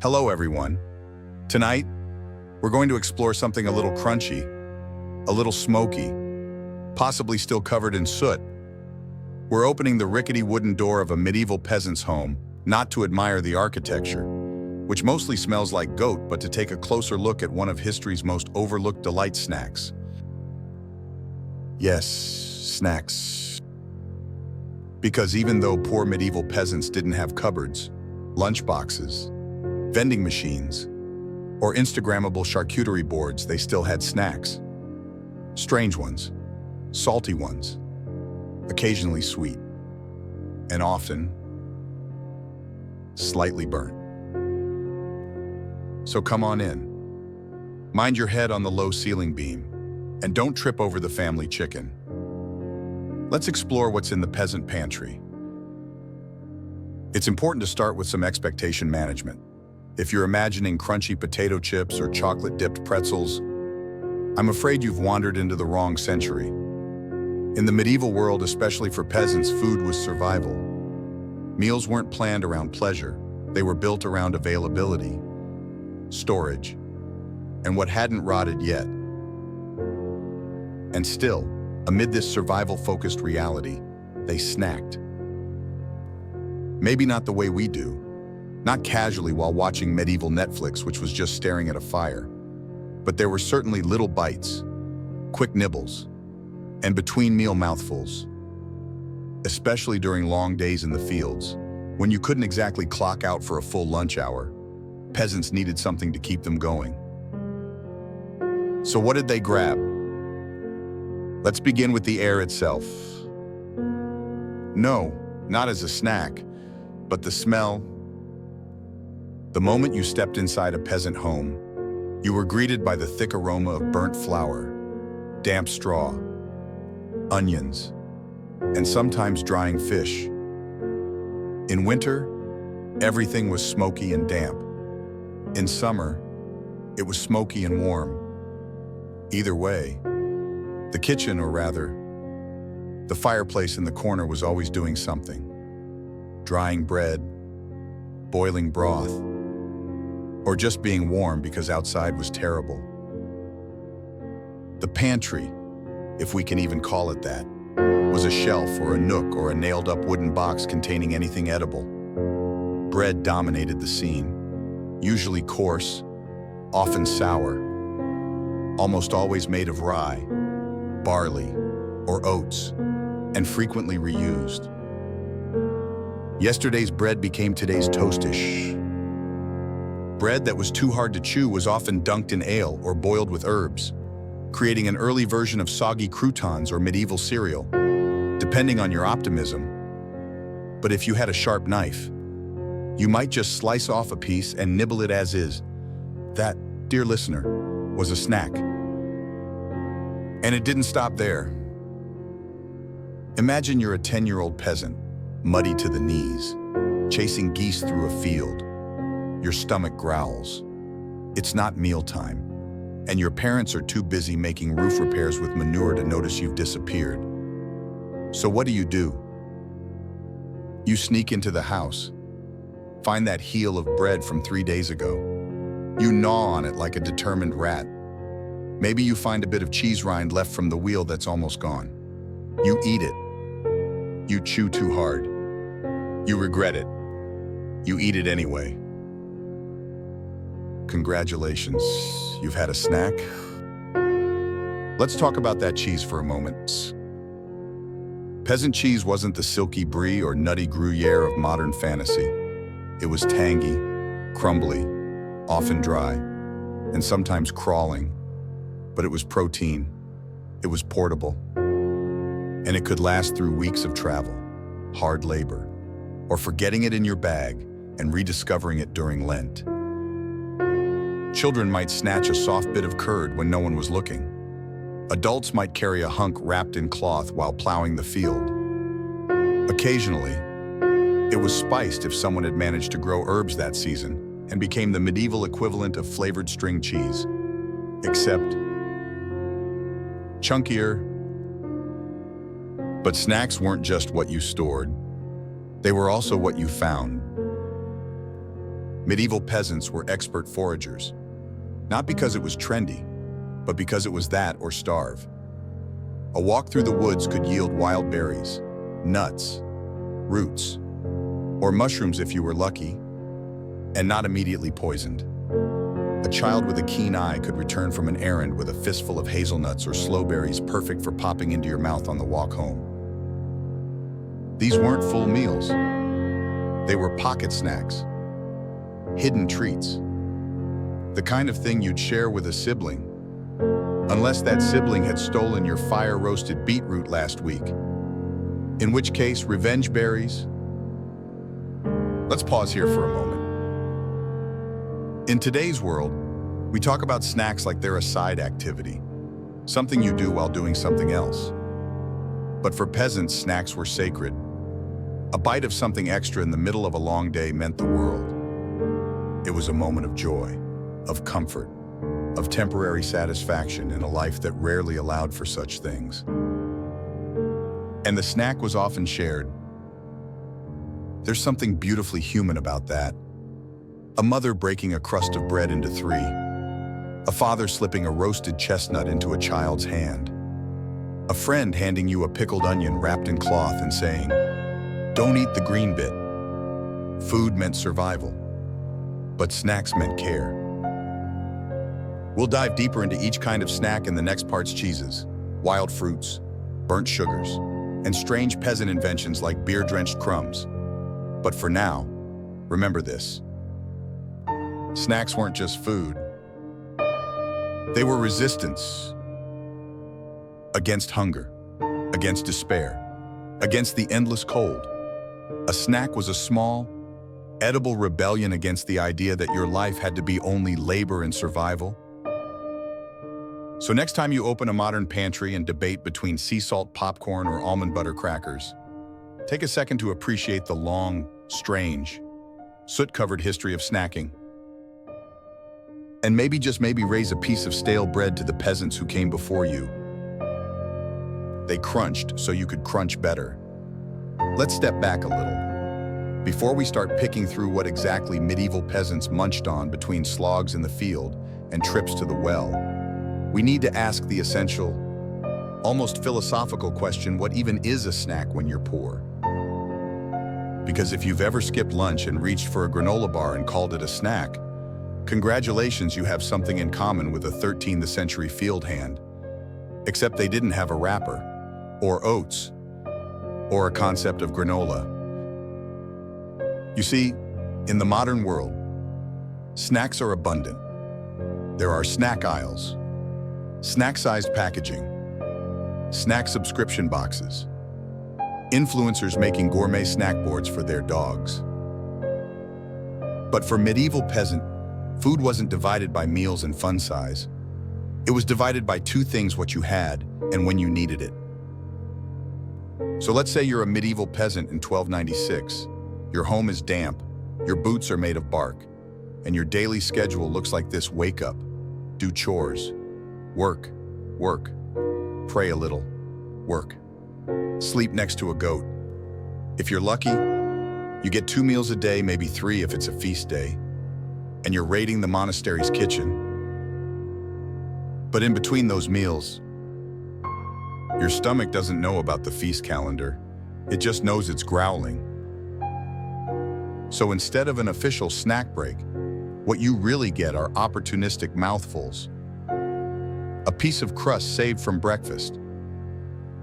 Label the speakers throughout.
Speaker 1: Hello, everyone. Tonight, we're going to explore something a little crunchy, a little smoky, possibly still covered in soot. We're opening the rickety wooden door of a medieval peasant's home, not to admire the architecture, which mostly smells like goat, but to take a closer look at one of history's most overlooked delight snacks. Yes, snacks. Because even though poor medieval peasants didn't have cupboards, lunchboxes, vending machines, or Instagrammable charcuterie boards, they still had snacks. Strange ones, salty ones, occasionally sweet, and often slightly burnt. So come on in. Mind your head on the low ceiling beam, and don't trip over the family chicken. Let's explore what's in the peasant pantry. It's important to start with some expectation management. If you're imagining crunchy potato chips or chocolate-dipped pretzels, I'm afraid you've wandered into the wrong century. In the medieval world, especially for peasants, food was survival. Meals weren't planned around pleasure. They were built around availability, storage, and what hadn't rotted yet. And still, amid this survival-focused reality, they snacked. Maybe not the way we do. Not casually while watching medieval Netflix, which was just staring at a fire. But there were certainly little bites, quick nibbles, and between-meal mouthfuls. Especially during long days in the fields, when you couldn't exactly clock out for a full lunch hour, peasants needed something to keep them going. So what did they grab? Let's begin with the air itself. No, not as a snack, but the smell. The moment you stepped inside a peasant home, you were greeted by the thick aroma of burnt flour, damp straw, onions, and sometimes drying fish. In winter, everything was smoky and damp. In summer, it was smoky and warm. Either way, the kitchen, or rather, the fireplace in the corner, was always doing something. Drying bread, boiling broth, or just being warm because outside was terrible. The pantry, if we can even call it that, was a shelf or a nook or a nailed-up wooden box containing anything edible. Bread dominated the scene, usually coarse, often sour, almost always made of rye, barley, or oats, and frequently reused. Yesterday's bread became today's toast-ish. Bread that was too hard to chew was often dunked in ale or boiled with herbs, creating an early version of soggy croutons or medieval cereal, depending on your optimism. But if you had a sharp knife, you might just slice off a piece and nibble it as is. That, dear listener, was a snack. And it didn't stop there. Imagine you're a 10-year-old peasant, muddy to the knees, chasing geese through a field. Your stomach growls. It's not mealtime, and your parents are too busy making roof repairs with manure to notice you've disappeared. So what do? You sneak into the house, find that heel of bread from 3 days ago. You gnaw on it like a determined rat. Maybe you find a bit of cheese rind left from the wheel that's almost gone. You eat it. You chew too hard. You regret it. You eat it anyway. Congratulations, you've had a snack. Let's talk about that cheese for a moment. Peasant cheese wasn't the silky brie or nutty Gruyere of modern fantasy. It was tangy, crumbly, often dry, and sometimes crawling. But it was protein, it was portable, and it could last through weeks of travel, hard labor, or forgetting it in your bag and rediscovering it during Lent. Children might snatch a soft bit of curd when no one was looking. Adults might carry a hunk wrapped in cloth while plowing the field. Occasionally, it was spiced if someone had managed to grow herbs that season and became the medieval equivalent of flavored string cheese, except chunkier. But snacks weren't just what you stored. They were also what you found. Medieval peasants were expert foragers, not because it was trendy, but because it was that or starve. A walk through the woods could yield wild berries, nuts, roots, or mushrooms if you were lucky, and not immediately poisoned. A child with a keen eye could return from an errand with a fistful of hazelnuts or slowberries perfect for popping into your mouth on the walk home. These weren't full meals. They were pocket snacks, hidden treats, the kind of thing you'd share with a sibling, unless that sibling had stolen your fire-roasted beetroot last week, in which case revenge berries. Let's pause here for a moment. In today's world, we talk about snacks like they're a side activity, something you do while doing something else. But for peasants, snacks were sacred. A bite of something extra in the middle of a long day meant the world. It was a moment of joy, of comfort, of temporary satisfaction in a life that rarely allowed for such things. And the snack was often shared. There's something beautifully human about that. A mother breaking a crust of bread into three. A father slipping a roasted chestnut into a child's hand. A friend handing you a pickled onion wrapped in cloth and saying, "Don't eat the green bit." Food meant survival, but snacks meant care. We'll dive deeper into each kind of snack in the next part's cheeses, wild fruits, burnt sugars, and strange peasant inventions like beer-drenched crumbs. But for now, remember this. Snacks weren't just food. They were resistance against hunger, against despair, against the endless cold. A snack was a small, edible rebellion against the idea that your life had to be only labor and survival. So next time you open a modern pantry and debate between sea salt popcorn or almond butter crackers, take a second to appreciate the long, strange, soot-covered history of snacking. And maybe, just maybe, raise a piece of stale bread to the peasants who came before you. They crunched so you could crunch better. Let's step back a little. Before we start picking through what exactly medieval peasants munched on between slogs in the field and trips to the well, we need to ask the essential, almost philosophical question: what even is a snack when you're poor? Because if you've ever skipped lunch and reached for a granola bar and called it a snack, congratulations, you have something in common with a 13th century field hand. Except they didn't have a wrapper, or oats, or a concept of granola. You see, in the modern world, snacks are abundant. There are snack aisles, snack-sized packaging, snack subscription boxes, influencers making gourmet snack boards for their dogs. But for medieval peasant, food wasn't divided by meals and fun size. It was divided by two things: what you had and when you needed it. So let's say you're a medieval peasant in 1296. Your home is damp, your boots are made of bark, and your daily schedule looks like this: wake up, do chores, work, pray a little, work, sleep next to a goat. If you're lucky, you get 2 meals a day, maybe 3 if it's a feast day, and you're raiding the monastery's kitchen. But in between those meals, your stomach doesn't know about the feast calendar. It just knows it's growling. So instead of an official snack break, what you really get are opportunistic mouthfuls. A piece of crust saved from breakfast,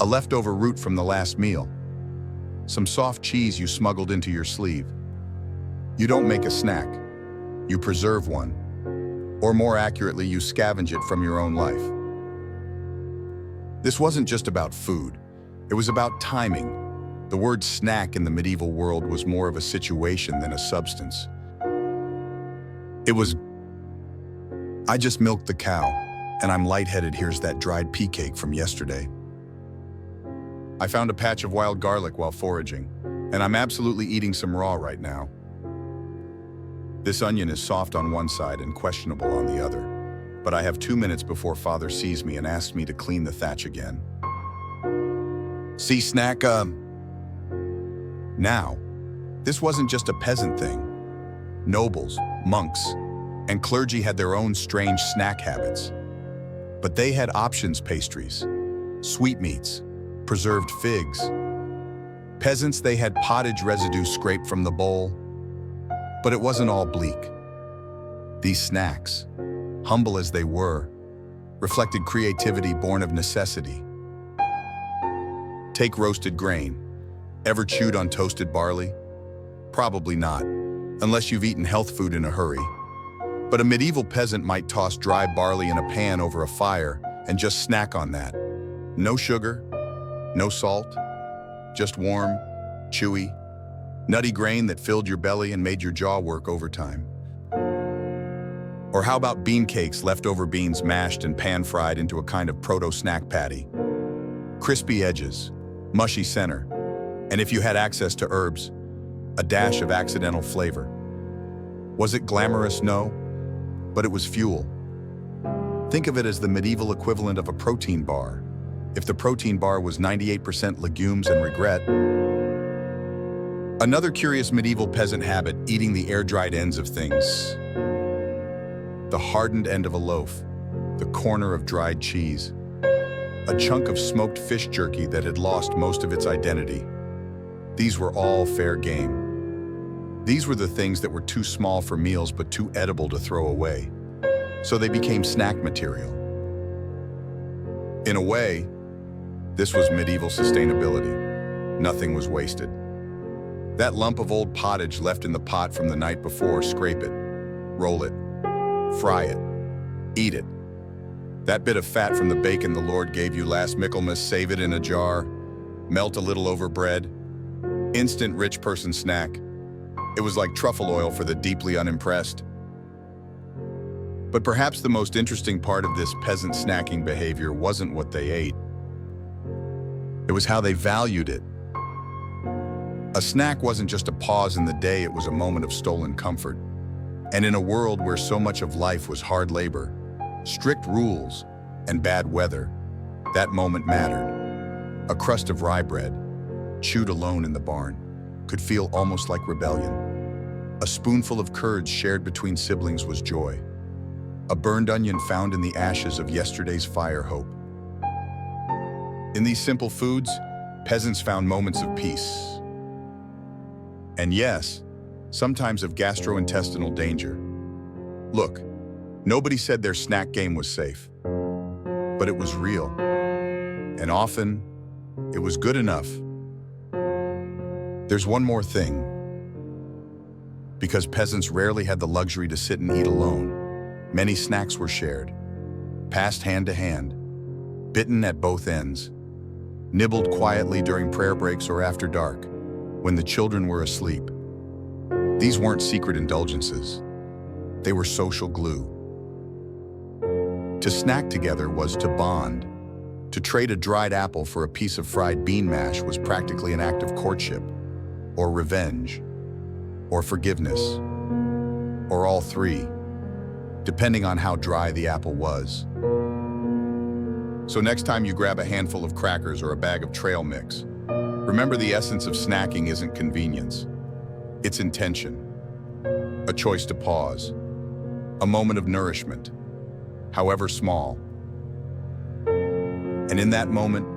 Speaker 1: a leftover root from the last meal, some soft cheese you smuggled into your sleeve. You don't make a snack, you preserve one. Or more accurately, you scavenge it from your own life. This wasn't just about food, it was about timing. The word snack in the medieval world was more of a situation than a substance. It was, I just milked the cow, and I'm lightheaded, here's that dried pea cake from yesterday. I found a patch of wild garlic while foraging, and I'm absolutely eating some raw right now. This onion is soft on one side and questionable on the other, but I have 2 minutes before Father sees me and asks me to clean the thatch again. See, snack, Now, this wasn't just a peasant thing. Nobles, monks, and clergy had their own strange snack habits. But they had options: pastries, sweetmeats, preserved figs. Peasants, they had pottage residue scraped from the bowl. But it wasn't all bleak. These snacks, humble as they were, reflected creativity born of necessity. Take roasted grain. Ever chewed on toasted barley? Probably not, unless you've eaten health food in a hurry. But a medieval peasant might toss dry barley in a pan over a fire and just snack on that. No sugar, no salt, just warm, chewy, nutty grain that filled your belly and made your jaw work overtime. Or how about bean cakes, leftover beans mashed and pan-fried into a kind of proto-snack patty? Crispy edges, mushy center, and if you had access to herbs, a dash of accidental flavor. Was it glamorous? No, but it was fuel. Think of it as the medieval equivalent of a protein bar, if the protein bar was 98% legumes and regret. Another curious medieval peasant habit: eating the air-dried ends of things. The hardened end of a loaf, the corner of dried cheese, a chunk of smoked fish jerky that had lost most of its identity. These were all fair game. These were the things that were too small for meals but too edible to throw away. So they became snack material. In a way, this was medieval sustainability. Nothing was wasted. That lump of old pottage left in the pot from the night before, scrape it, roll it, fry it, eat it. That bit of fat from the bacon the Lord gave you last Michaelmas, save it in a jar, melt a little over bread. Instant rich person snack. It was like truffle oil for the deeply unimpressed. But perhaps the most interesting part of this peasant snacking behavior wasn't what they ate. It was how they valued it. A snack wasn't just a pause in the day, it was a moment of stolen comfort. And in a world where so much of life was hard labor, strict rules, and bad weather, that moment mattered. A crust of rye bread, chewed alone in the barn, could feel almost like rebellion. A spoonful of curds shared between siblings was joy. A burned onion found in the ashes of yesterday's fire, hope. In these simple foods, peasants found moments of peace. And yes, sometimes of gastrointestinal danger. Look, nobody said their snack game was safe, but it was real. And often, it was good enough. There's one more thing. Because peasants rarely had the luxury to sit and eat alone, many snacks were shared, passed hand to hand, bitten at both ends, nibbled quietly during prayer breaks or after dark, when the children were asleep. These weren't secret indulgences. They were social glue. To snack together was to bond. To trade a dried apple for a piece of fried bean mash was practically an act of courtship, or revenge, or forgiveness, or all three, depending on how dry the apple was. So next time you grab a handful of crackers or a bag of trail mix, remember the essence of snacking isn't convenience. It's intention, a choice to pause, a moment of nourishment, however small. And in that moment,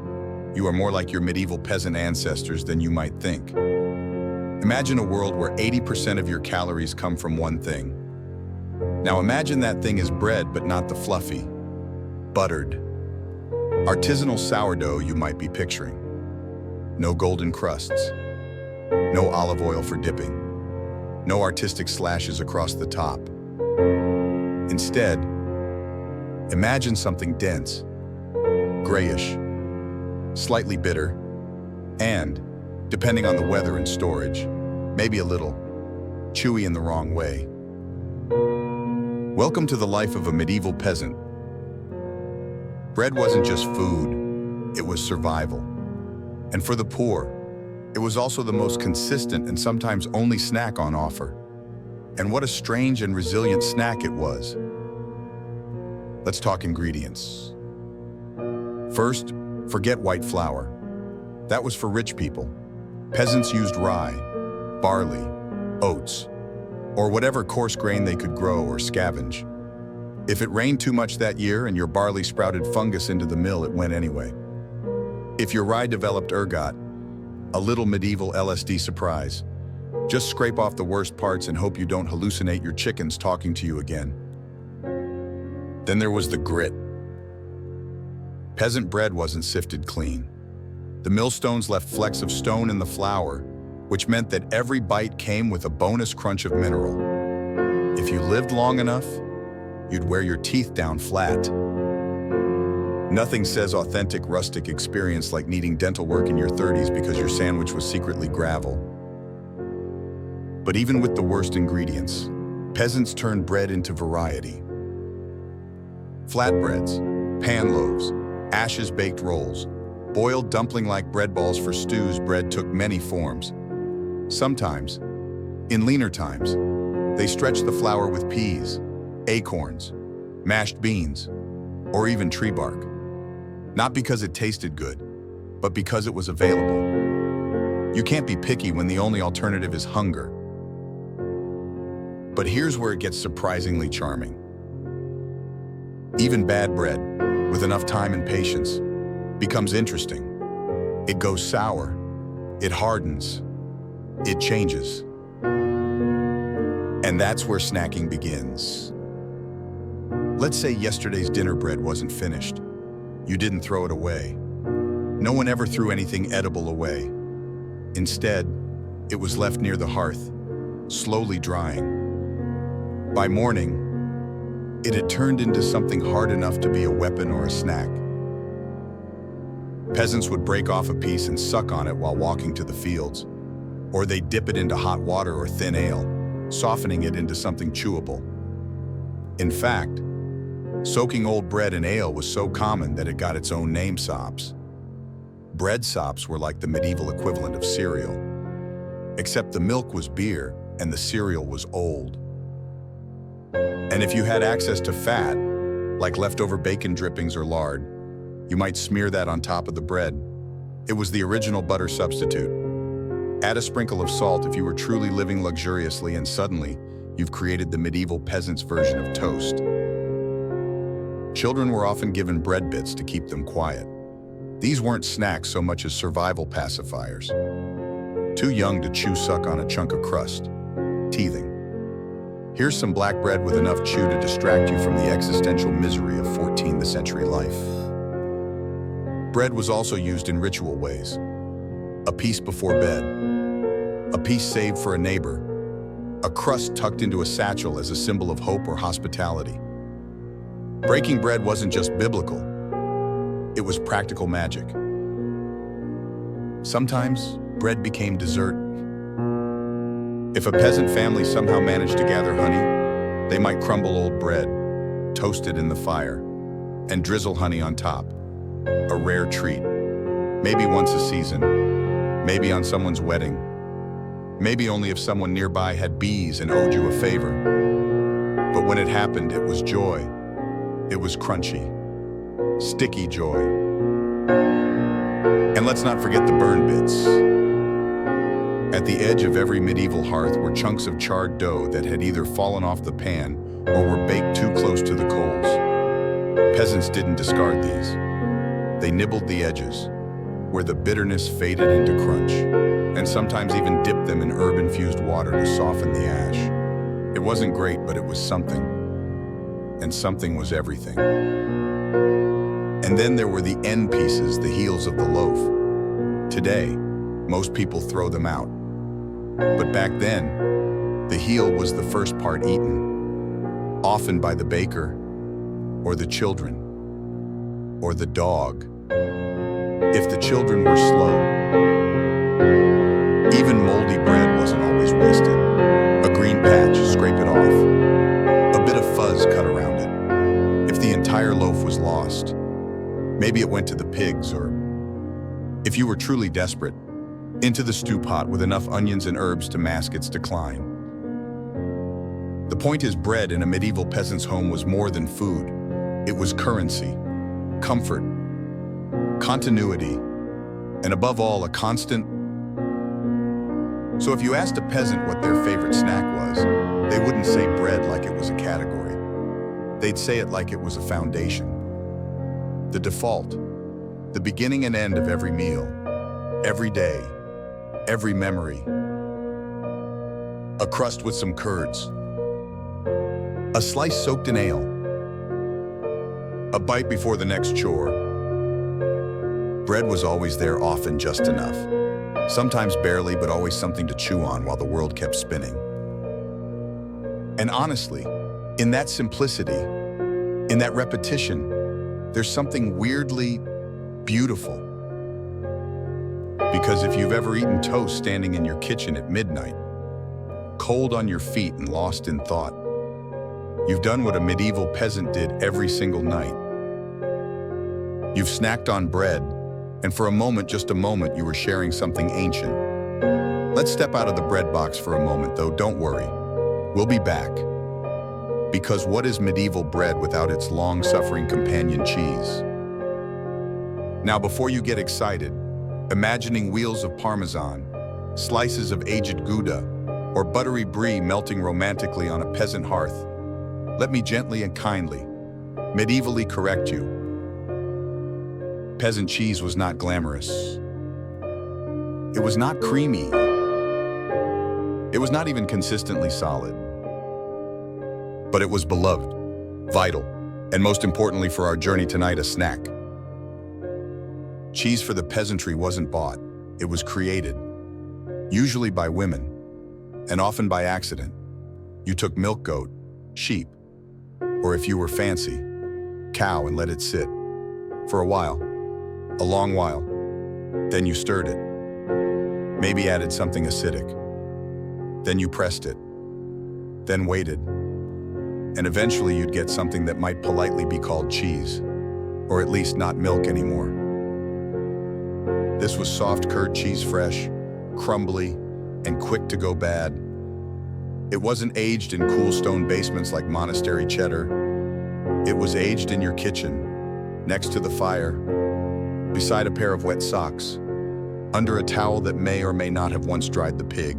Speaker 1: you are more like your medieval peasant ancestors than you might think. Imagine a world where 80% of your calories come from one thing. Now imagine that thing is bread, but not the fluffy, buttered, artisanal sourdough you might be picturing. No golden crusts, no olive oil for dipping, no artistic slashes across the top. Instead, imagine something dense, grayish, slightly bitter, and, depending on the weather and storage, maybe a little chewy in the wrong way. Welcome to the life of a medieval peasant. Bread wasn't just food, it was survival. And for the poor, it was also the most consistent and sometimes only snack on offer. And what a strange and resilient snack it was. Let's talk ingredients. First, forget white flour. That was for rich people. Peasants used rye, barley, oats, or whatever coarse grain they could grow or scavenge. If it rained too much that year and your barley sprouted fungus into the mill, it went anyway. If your rye developed ergot, a little medieval LSD surprise, just scrape off the worst parts and hope you don't hallucinate your chickens talking to you again. Then there was the grit. Peasant bread wasn't sifted clean. The millstones left flecks of stone in the flour, which meant that every bite came with a bonus crunch of mineral. If you lived long enough, you'd wear your teeth down flat. Nothing says authentic rustic experience like needing dental work in your 30s because your sandwich was secretly gravel. But even with the worst ingredients, peasants turned bread into variety. Flatbreads, pan loaves, ashes-baked rolls, boiled dumpling-like bread balls for stews. Bread took many forms. Sometimes, in leaner times, they stretched the flour with peas, acorns, mashed beans, or even tree bark. Not because it tasted good, but because it was available. You can't be picky when the only alternative is hunger. But here's where it gets surprisingly charming. Even bad bread, with enough time and patience, becomes interesting. It goes sour, it hardens, it changes. And that's where snacking begins. Let's say yesterday's dinner bread wasn't finished. You didn't throw it away. No one ever threw anything edible away. Instead, it was left near the hearth, slowly drying. By morning, it had turned into something hard enough to be a weapon or a snack. Peasants would break off a piece and suck on it while walking to the fields, or they'd dip it into hot water or thin ale, softening it into something chewable. In fact, soaking old bread in ale was so common that it got its own name, sops. Bread sops were like the medieval equivalent of cereal, except the milk was beer and the cereal was old. And if you had access to fat, like leftover bacon drippings or lard, you might smear that on top of the bread. It was the original butter substitute. Add a sprinkle of salt if you were truly living luxuriously, and suddenly, you've created the medieval peasant's version of toast. Children were often given bread bits to keep them quiet. These weren't snacks so much as survival pacifiers. Too young to chew suck on a chunk of crust. Teething. Here's some black bread with enough chew to distract you from the existential misery of 14th century life. Bread was also used in ritual ways. A piece before bed. A piece saved for a neighbor. A crust tucked into a satchel as a symbol of hope or hospitality. Breaking bread wasn't just biblical. It was practical magic. Sometimes, bread became dessert. If a peasant family somehow managed to gather honey, they might crumble old bread, toast it in the fire, and drizzle honey on top. A rare treat. Maybe once a season, maybe on someone's wedding, maybe only if someone nearby had bees and owed you a favor. But when it happened, it was joy. It was crunchy, sticky joy. And let's not forget the burn bits. At the edge of every medieval hearth were chunks of charred dough that had either fallen off the pan or were baked too close to the coals. Peasants didn't discard these. They nibbled the edges, where the bitterness faded into crunch, and sometimes even dipped them in herb-infused water to soften the ash. It wasn't great, but it was something. And something was everything. And then there were the end pieces, the heels of the loaf. Today, most people throw them out. But back then, the heel was the first part eaten, often by the baker, or the children, or the dog. If the children were slow, even moldy bread wasn't always wasted. A green patch, scrape it off. A bit of fuzz cut around it. If the entire loaf was lost, maybe it went to the pigs, or, if you were truly desperate, into the stew pot with enough onions and herbs to mask its decline. The point is, bread in a medieval peasant's home was more than food. It was currency, comfort, continuity, and above all, a constant So if you asked a peasant what their favorite snack was, they wouldn't say bread like it was a category. They'd say it like it was a foundation. The default, the beginning and end of every meal, every day, every memory. A crust with some curds. A slice soaked in ale. A bite before the next chore. Bread was always there, often just enough. Sometimes barely, but always something to chew on while the world kept spinning. And honestly, in that simplicity, in that repetition, there's something weirdly beautiful. Because if you've ever eaten toast standing in your kitchen at midnight, cold on your feet and lost in thought, you've done what a medieval peasant did every single night. You've snacked on bread, and for a moment, just a moment, you were sharing something ancient. Let's step out of the bread box for a moment, though. Don't worry. We'll be back. Because what is medieval bread without its long-suffering companion cheese? Now, before you get excited, imagining wheels of Parmesan, slices of aged Gouda, or buttery brie melting romantically on a peasant hearth, let me gently and kindly, medievally correct you. Peasant cheese was not glamorous. It was not creamy. It was not even consistently solid. But it was beloved, vital, and most importantly for our journey tonight, a snack. Cheese for the peasantry wasn't bought, it was created, usually by women, and often by accident. You took milk goat, sheep, or if you were fancy, cow, and let it sit for a while. A long while. Then you stirred it. Maybe added something acidic. Then you pressed it. Then waited. And eventually you'd get something that might politely be called cheese, or at least not milk anymore. This was soft curd cheese, fresh, crumbly, and quick to go bad. It wasn't aged in cool stone basements like monastery cheddar. It was aged in your kitchen, next to the fire, beside a pair of wet socks, under a towel that may or may not have once dried the pig.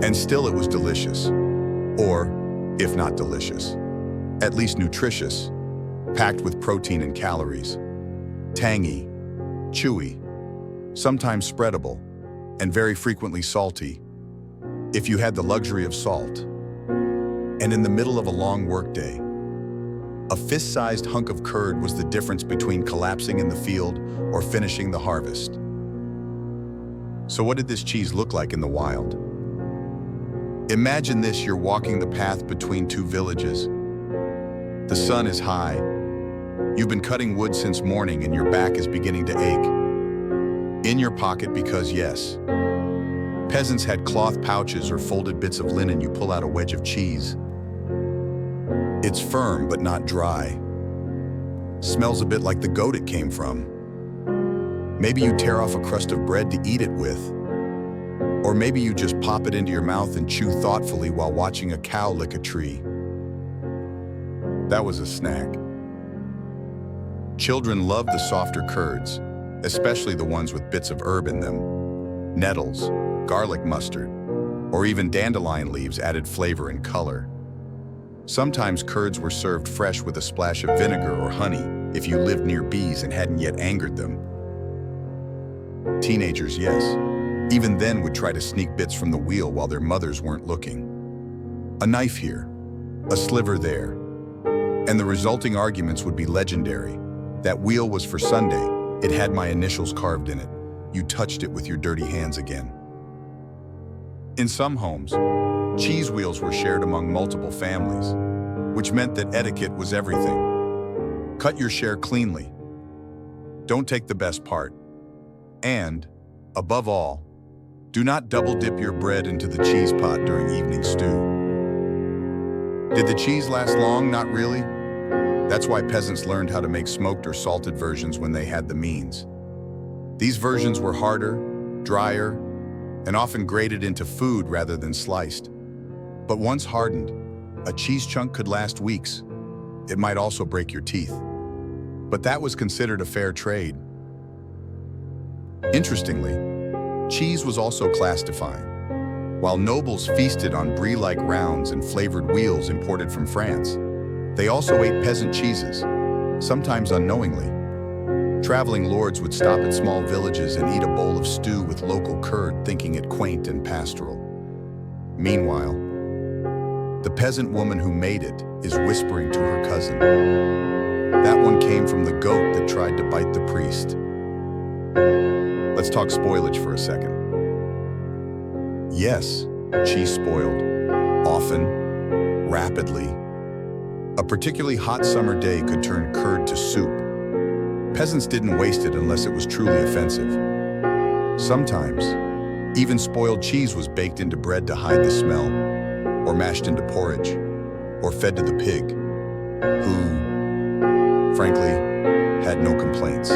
Speaker 1: And still it was delicious, or, if not delicious, at least nutritious, packed with protein and calories, tangy, chewy, sometimes spreadable, and very frequently salty, if you had the luxury of salt. And in the middle of a long workday, a fist-sized hunk of curd was the difference between collapsing in the field or finishing the harvest. So what did this cheese look like in the wild? Imagine this: you're walking the path between two villages. The sun is high. You've been cutting wood since morning and your back is beginning to ache. In your pocket, because yes, peasants had cloth pouches or folded bits of linen, you pull out a wedge of cheese. It's firm but not dry. Smells a bit like the goat it came from. Maybe you tear off a crust of bread to eat it with. Or maybe you just pop it into your mouth and chew thoughtfully while watching a cow lick a tree. That was a snack. Children loved the softer curds, especially the ones with bits of herb in them. Nettles, garlic mustard, or even dandelion leaves added flavor and color. Sometimes curds were served fresh with a splash of vinegar or honey if you lived near bees and hadn't yet angered them. Teenagers, yes, even then would try to sneak bits from the wheel while their mothers weren't looking. A knife here, a sliver there, and the resulting arguments would be legendary. That wheel was for Sunday. It had my initials carved in it. You touched it with your dirty hands again. In some homes, cheese wheels were shared among multiple families, which meant that etiquette was everything. Cut your share cleanly. Don't take the best part. And, above all, do not double dip your bread into the cheese pot during evening stew. Did the cheese last long? Not really. That's why peasants learned how to make smoked or salted versions when they had the means. These versions were harder, drier, and often grated into food rather than sliced. But once hardened, a cheese chunk could last weeks. It might also break your teeth. But that was considered a fair trade. Interestingly, Cheese was also class-defying. While nobles feasted on brie-like rounds and flavored wheels imported from France, they also ate peasant cheeses, sometimes unknowingly. Traveling lords would stop at small villages and eat a bowl of stew with local curd, thinking it quaint and pastoral. Meanwhile, the peasant woman who made it is whispering to her cousin. That one came from the goat that tried to bite the priest. Let's talk spoilage for a second. Yes, cheese spoiled, often, rapidly. A particularly hot summer day could turn curd to soup. Peasants didn't waste it unless it was truly offensive. Sometimes, even spoiled cheese was baked into bread to hide the smell, or mashed into porridge, or fed to the pig, who, frankly, had no complaints.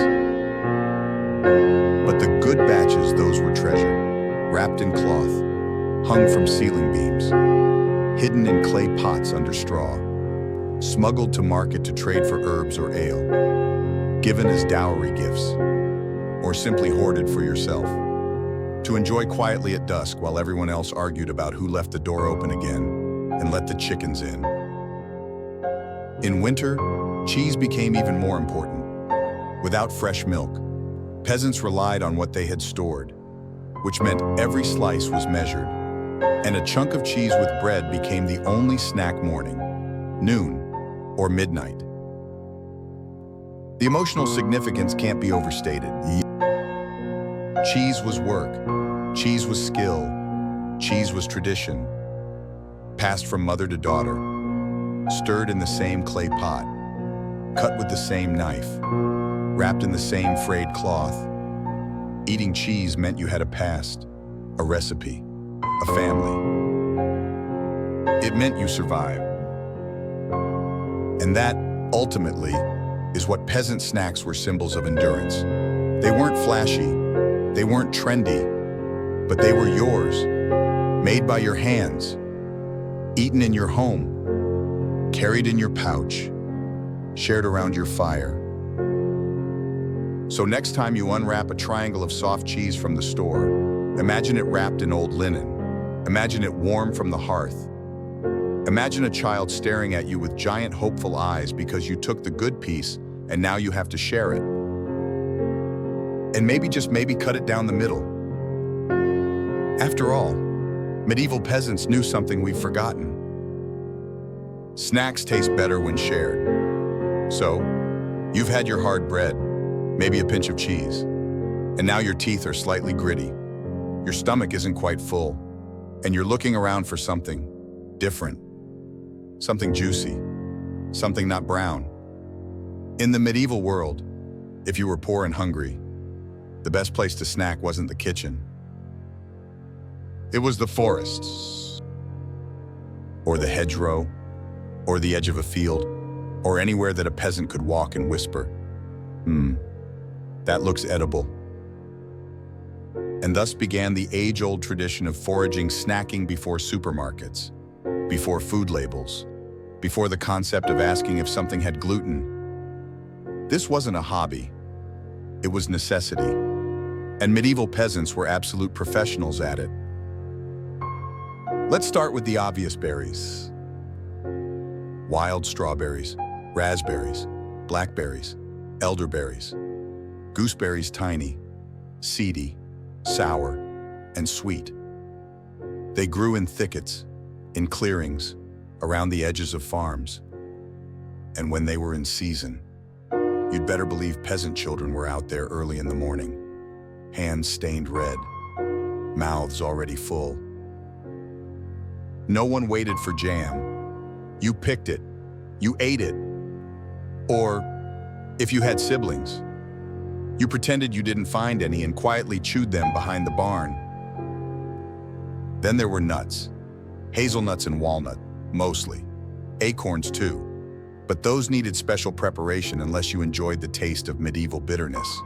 Speaker 1: But the good batches, those were treasured, wrapped in cloth, hung from ceiling beams, hidden in clay pots under straw, smuggled to market to trade for herbs or ale, given as dowry gifts, or simply hoarded for yourself, to enjoy quietly at dusk while everyone else argued about who left the door open again and let the chickens in. In winter, cheese became even more important. Without fresh milk, peasants relied on what they had stored, which meant every slice was measured, and a chunk of cheese with bread became the only snack morning, noon, or midnight. The emotional significance can't be overstated. Cheese was work, cheese was skill, cheese was tradition, passed from mother to daughter, stirred in the same clay pot, cut with the same knife, wrapped in the same frayed cloth. Eating cheese meant you had a past, a recipe, a family. It meant you survived. And that, ultimately, is what peasant snacks were symbols of endurance. They weren't flashy, they weren't trendy, but they were yours, made by your hands, eaten in your home, carried in your pouch, shared around your fire. So next time you unwrap a triangle of soft cheese from the store, imagine it wrapped in old linen. Imagine it warm from the hearth. Imagine a child staring at you with giant hopeful eyes because you took the good piece and now you have to share it. And maybe, just maybe, cut it down the middle. After all, medieval peasants knew something we've forgotten. Snacks taste better when shared. So, you've had your hard bread, maybe a pinch of cheese, and now your teeth are slightly gritty. Your stomach isn't quite full, and you're looking around for something different, something juicy, something not brown. In the medieval world, if you were poor and hungry, the best place to snack wasn't the kitchen. It was the forests, or the hedgerow, or the edge of a field, or anywhere that a peasant could walk and whisper, that looks edible. And thus began the age-old tradition of foraging, snacking before supermarkets, before food labels, before the concept of asking if something had gluten. This wasn't a hobby, it was necessity. And medieval peasants were absolute professionals at it. Let's start with the obvious berries. Wild strawberries, raspberries, blackberries, elderberries, gooseberries, tiny, seedy, sour, and sweet. They grew in thickets, in clearings, around the edges of farms. And when they were in season, you'd better believe peasant children were out there early in the morning, hands stained red, mouths already full. No one waited for jam. You picked it, you ate it. Or, if you had siblings, you pretended you didn't find any and quietly chewed them behind the barn. Then there were nuts, hazelnuts and walnut, mostly. Acorns too, but those needed special preparation unless you enjoyed the taste of medieval bitterness.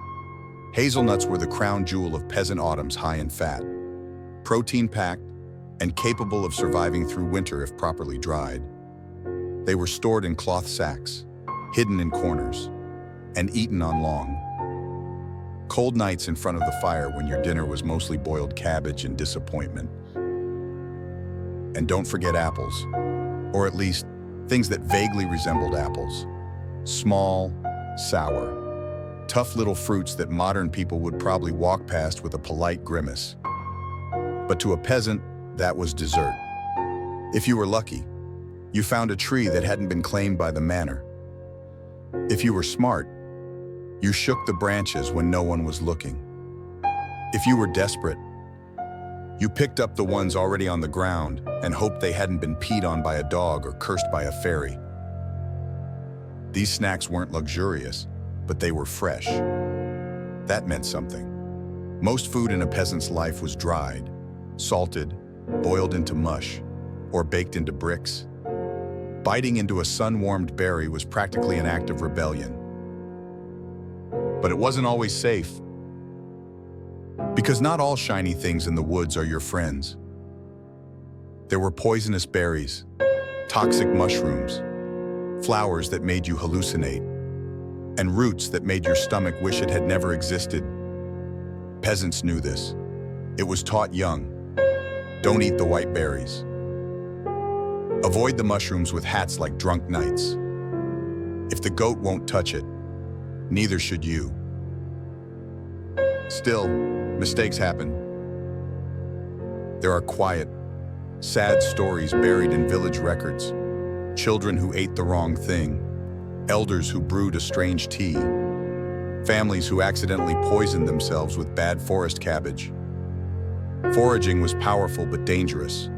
Speaker 1: Hazelnuts were the crown jewel of peasant autumns, high in fat, protein-packed, and capable of surviving through winter if properly dried. They were stored in cloth sacks, hidden in corners, and eaten on long, Cold nights in front of the fire when your dinner was mostly boiled cabbage and disappointment. And don't forget apples, or at least things that vaguely resembled apples. Small, sour, tough little fruits that modern people would probably walk past with a polite grimace. But to a peasant, that was dessert. If you were lucky, you found a tree that hadn't been claimed by the manor. If you were smart, you shook the branches when no one was looking. If you were desperate, you picked up the ones already on the ground and hoped they hadn't been peed on by a dog or cursed by a fairy. These snacks weren't luxurious, but they were fresh. That meant something. Most food in a peasant's life was dried, salted, boiled into mush, or baked into bricks. Biting into a sun-warmed berry was practically an act of rebellion. But it wasn't always safe. Because not all shiny things in the woods are your friends. There were poisonous berries, toxic mushrooms, flowers that made you hallucinate, and roots that made your stomach wish it had never existed. Peasants knew this. It was taught young. Don't eat the white berries. Avoid the mushrooms with hats like drunk knights. If the goat won't touch it, neither should you. Still, mistakes happen. There are quiet, sad stories buried in village records. Children who ate the wrong thing, elders who brewed a strange tea, families who accidentally poisoned themselves with bad forest cabbage. Foraging was powerful but dangerous.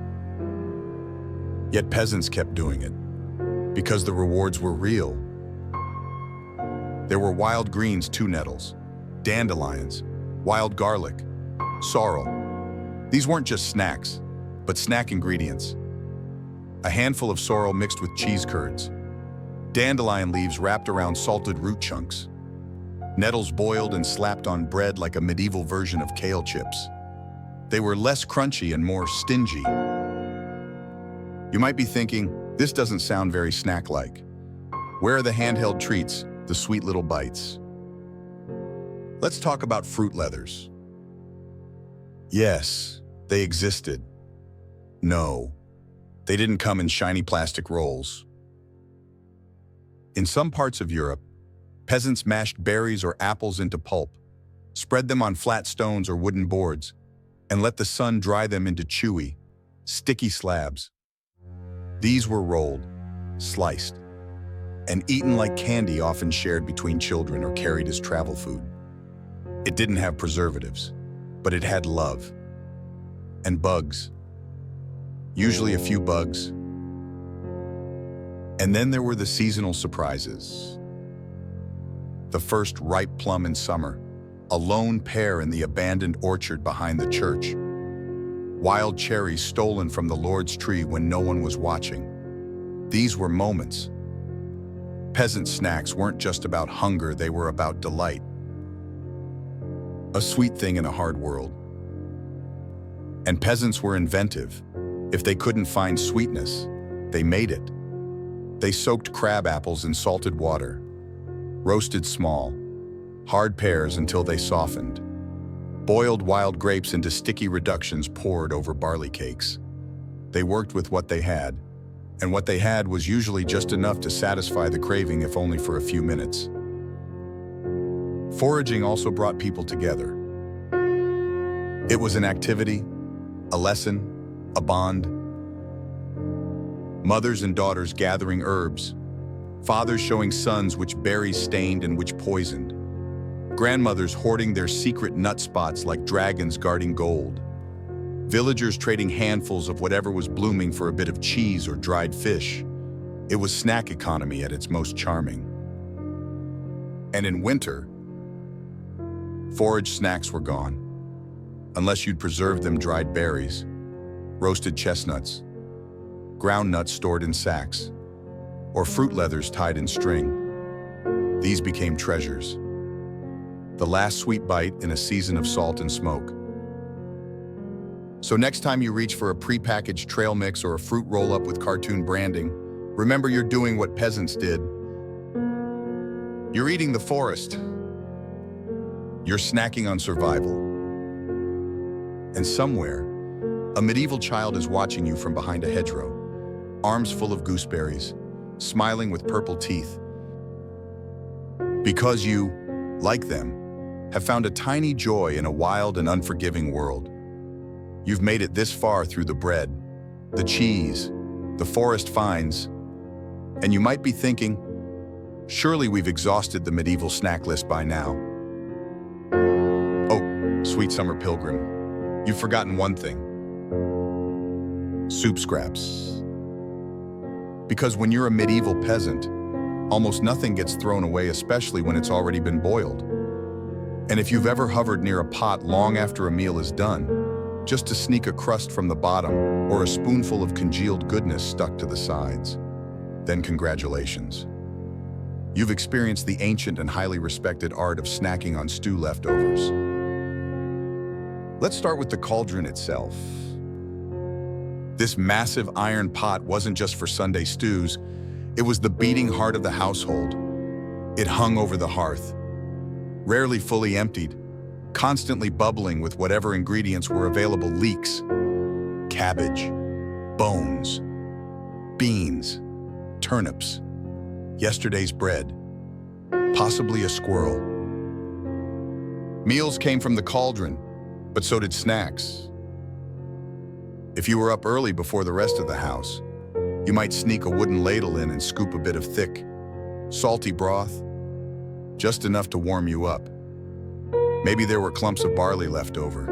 Speaker 1: Yet peasants kept doing it, because the rewards were real. There were wild greens, two nettles, dandelions, wild garlic, sorrel. These weren't just snacks, but snack ingredients. A handful of sorrel mixed with cheese curds, dandelion leaves wrapped around salted root chunks, nettles boiled and slapped on bread like a medieval version of kale chips. They were less crunchy and more stingy. You might be thinking, this doesn't sound very snack-like. Where are the handheld treats, the sweet little bites? Let's talk about fruit leathers. Yes, they existed. No, they didn't come in shiny plastic rolls. In some parts of Europe, peasants mashed berries or apples into pulp, spread them on flat stones or wooden boards, and let the sun dry them into chewy, sticky slabs. These were rolled, sliced, and eaten like candy, often shared between children or carried as travel food. It didn't have preservatives, but it had love. And bugs. Usually a few bugs. And then there were the seasonal surprises. The first ripe plum in summer, a lone pear in the abandoned orchard behind the church. Wild cherries stolen from the Lord's tree when no one was watching. These were moments. Peasant snacks weren't just about hunger, they were about delight. A sweet thing in a hard world. And peasants were inventive. If they couldn't find sweetness, they made it. They soaked crab apples in salted water, roasted small, hard pears until they softened, boiled wild grapes into sticky reductions poured over barley cakes. They worked with what they had, and what they had was usually just enough to satisfy the craving, if only for a few minutes. Foraging also brought people together. It was an activity, a lesson, a bond. Mothers and daughters gathering herbs, fathers showing sons which berries stained and which poisoned, grandmothers hoarding their secret nut spots like dragons guarding gold, villagers trading handfuls of whatever was blooming for a bit of cheese or dried fish. It was snack economy at its most charming. And in winter, forage snacks were gone, unless you'd preserved them. Dried berries, roasted chestnuts, ground nuts stored in sacks, or fruit leathers tied in string. These became treasures. The last sweet bite in a season of salt and smoke. So next time you reach for a prepackaged trail mix or a fruit roll-up with cartoon branding, remember you're doing what peasants did. You're eating the forest. You're snacking on survival. And somewhere, a medieval child is watching you from behind a hedgerow, arms full of gooseberries, smiling with purple teeth. Because you, like them, have found a tiny joy in a wild and unforgiving world. You've made it this far through the bread, the cheese, the forest finds, and you might be thinking, surely we've exhausted the medieval snack list by now. Oh, sweet summer pilgrim, you've forgotten one thing. Soup scraps. Because when you're a medieval peasant, almost nothing gets thrown away, especially when it's already been boiled. And if you've ever hovered near a pot long after a meal is done, just to sneak a crust from the bottom or a spoonful of congealed goodness stuck to the sides, then congratulations. You've experienced the ancient and highly respected art of snacking on stew leftovers. Let's start with the cauldron itself. This massive iron pot wasn't just for Sunday stews, it was the beating heart of the household. It hung over the hearth, rarely fully emptied, constantly bubbling with whatever ingredients were available: leeks, cabbage, bones, beans, turnips, yesterday's bread, possibly a squirrel. Meals came from the cauldron, but so did snacks. If you were up early before the rest of the house, you might sneak a wooden ladle in and scoop a bit of thick, salty broth, just enough to warm you up. Maybe there were clumps of barley left over.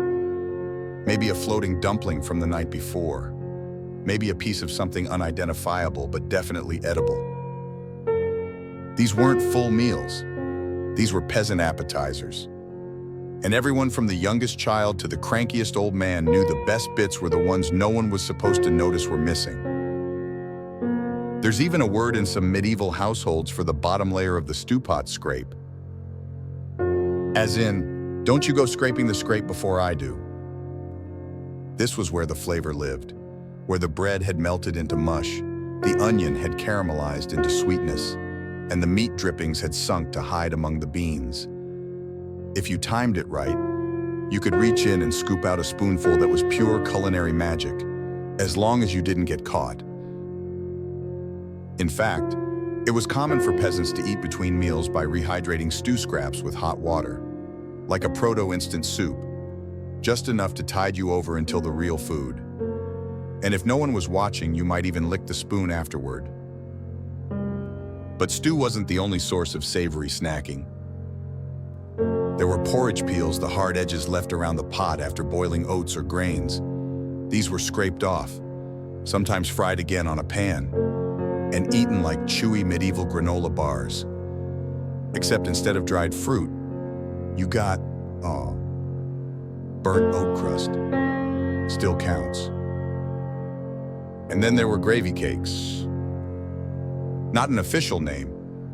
Speaker 1: Maybe a floating dumpling from the night before. Maybe a piece of something unidentifiable but definitely edible. These weren't full meals. These were peasant appetizers. And everyone from the youngest child to the crankiest old man knew the best bits were the ones no one was supposed to notice were missing. There's even a word in some medieval households for the bottom layer of the stew pot: scrape. As in, don't you go scraping the scrape before I do. This was where the flavor lived, where the bread had melted into mush, the onion had caramelized into sweetness, and the meat drippings had sunk to hide among the beans. If you timed it right, you could reach in and scoop out a spoonful that was pure culinary magic, as long as you didn't get caught. In fact, it was common for peasants to eat between meals by rehydrating stew scraps with hot water, like a proto-instant soup, just enough to tide you over until the real food. And if no one was watching, you might even lick the spoon afterward. But stew wasn't the only source of savory snacking. There were porridge peels, the hard edges left around the pot after boiling oats or grains. These were scraped off, sometimes fried again on a pan, and eaten like chewy medieval granola bars. Except instead of dried fruit, you got, burnt oat crust. Still counts. And then there were gravy cakes. Not an official name,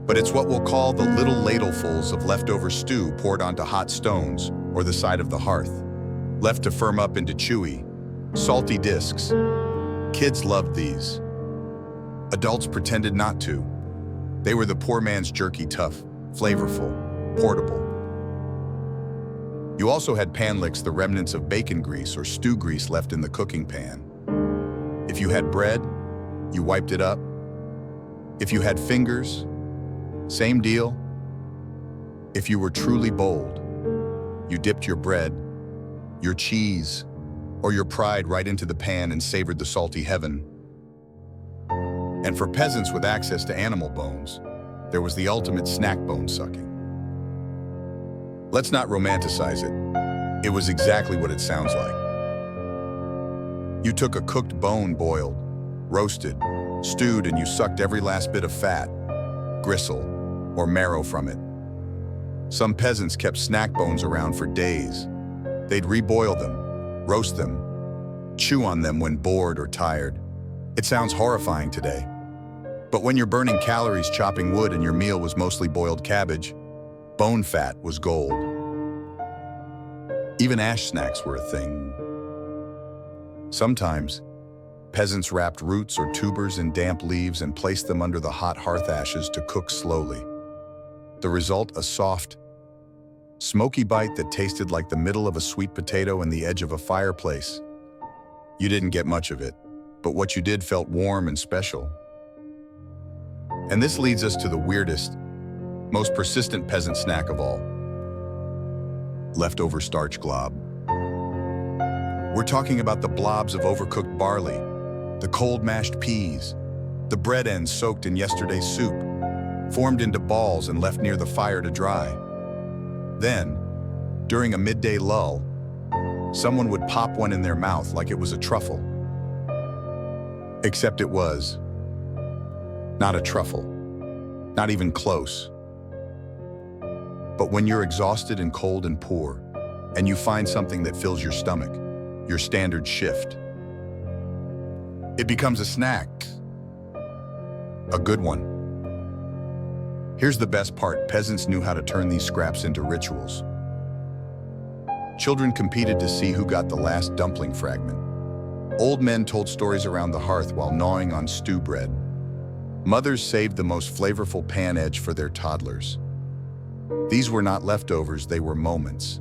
Speaker 1: but it's what we'll call the little ladlefuls of leftover stew poured onto hot stones or the side of the hearth, left to firm up into chewy, salty discs. Kids loved these. Adults pretended not to. They were the poor man's jerky, tough, flavorful, portable. You also had pan licks, the remnants of bacon grease or stew grease left in the cooking pan. If you had bread, you wiped it up. If you had fingers, same deal. If you were truly bold, you dipped your bread, your cheese, or your pride right into the pan and savored the salty heaven. And for peasants with access to animal bones, there was the ultimate snack: bone sucking. Let's not romanticize it. It was exactly what it sounds like. You took a cooked bone, boiled, roasted, stewed, and you sucked every last bit of fat, gristle, or marrow from it. Some peasants kept snack bones around for days. They'd reboil them, roast them, chew on them when bored or tired. It sounds horrifying today. But when you're burning calories chopping wood and your meal was mostly boiled cabbage, bone fat was gold. Even ash snacks were a thing. Sometimes, peasants wrapped roots or tubers in damp leaves and placed them under the hot hearth ashes to cook slowly. The result, a soft, Smoky bite that tasted like the middle of a sweet potato and the edge of a fireplace. You didn't get much of it, but what you did felt warm and special. And this leads us to the weirdest, most persistent peasant snack of all. Leftover starch glob. We're talking about the blobs of overcooked barley, the cold mashed peas, the bread ends soaked in yesterday's soup, formed into balls and left near the fire to dry. Then, during a midday lull, someone would pop one in their mouth like it was a truffle. Except it was not a truffle, not even close. But when you're exhausted and cold and poor, and you find something that fills your stomach, your standards shift. It becomes a snack. A good one. Here's the best part: peasants knew how to turn these scraps into rituals. Children competed to see who got the last dumpling fragment. Old men told stories around the hearth while gnawing on stew bread. Mothers saved the most flavorful pan edge for their toddlers. These were not leftovers, they were moments.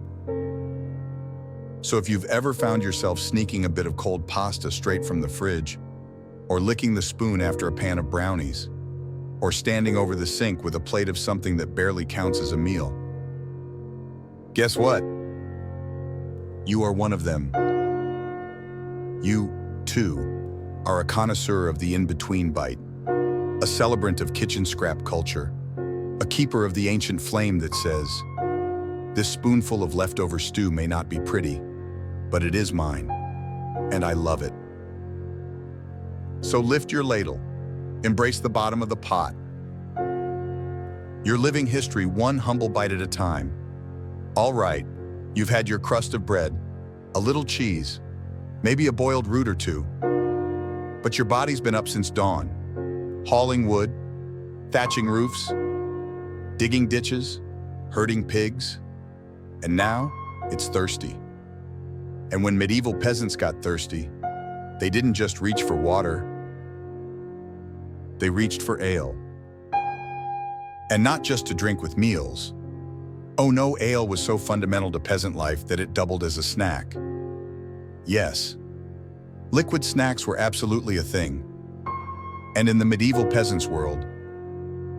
Speaker 1: So if you've ever found yourself sneaking a bit of cold pasta straight from the fridge, or licking the spoon after a pan of brownies, or standing over the sink with a plate of something that barely counts as a meal, guess what? You are one of them. You, too, are a connoisseur of the in-between bite, a celebrant of kitchen scrap culture, a keeper of the ancient flame that says, "This spoonful of leftover stew may not be pretty, but it is mine, and I love it." So lift your ladle, embrace the bottom of the pot. You're living history one humble bite at a time. All right, you've had your crust of bread, a little cheese, maybe a boiled root or two, but your body's been up since dawn, hauling wood, thatching roofs, digging ditches, herding pigs, and now it's thirsty. And when medieval peasants got thirsty, they didn't just reach for water, they reached for ale. And not just to drink with meals. Oh no, ale was so fundamental to peasant life that it doubled as a snack. Yes, liquid snacks were absolutely a thing. And in the medieval peasants' world,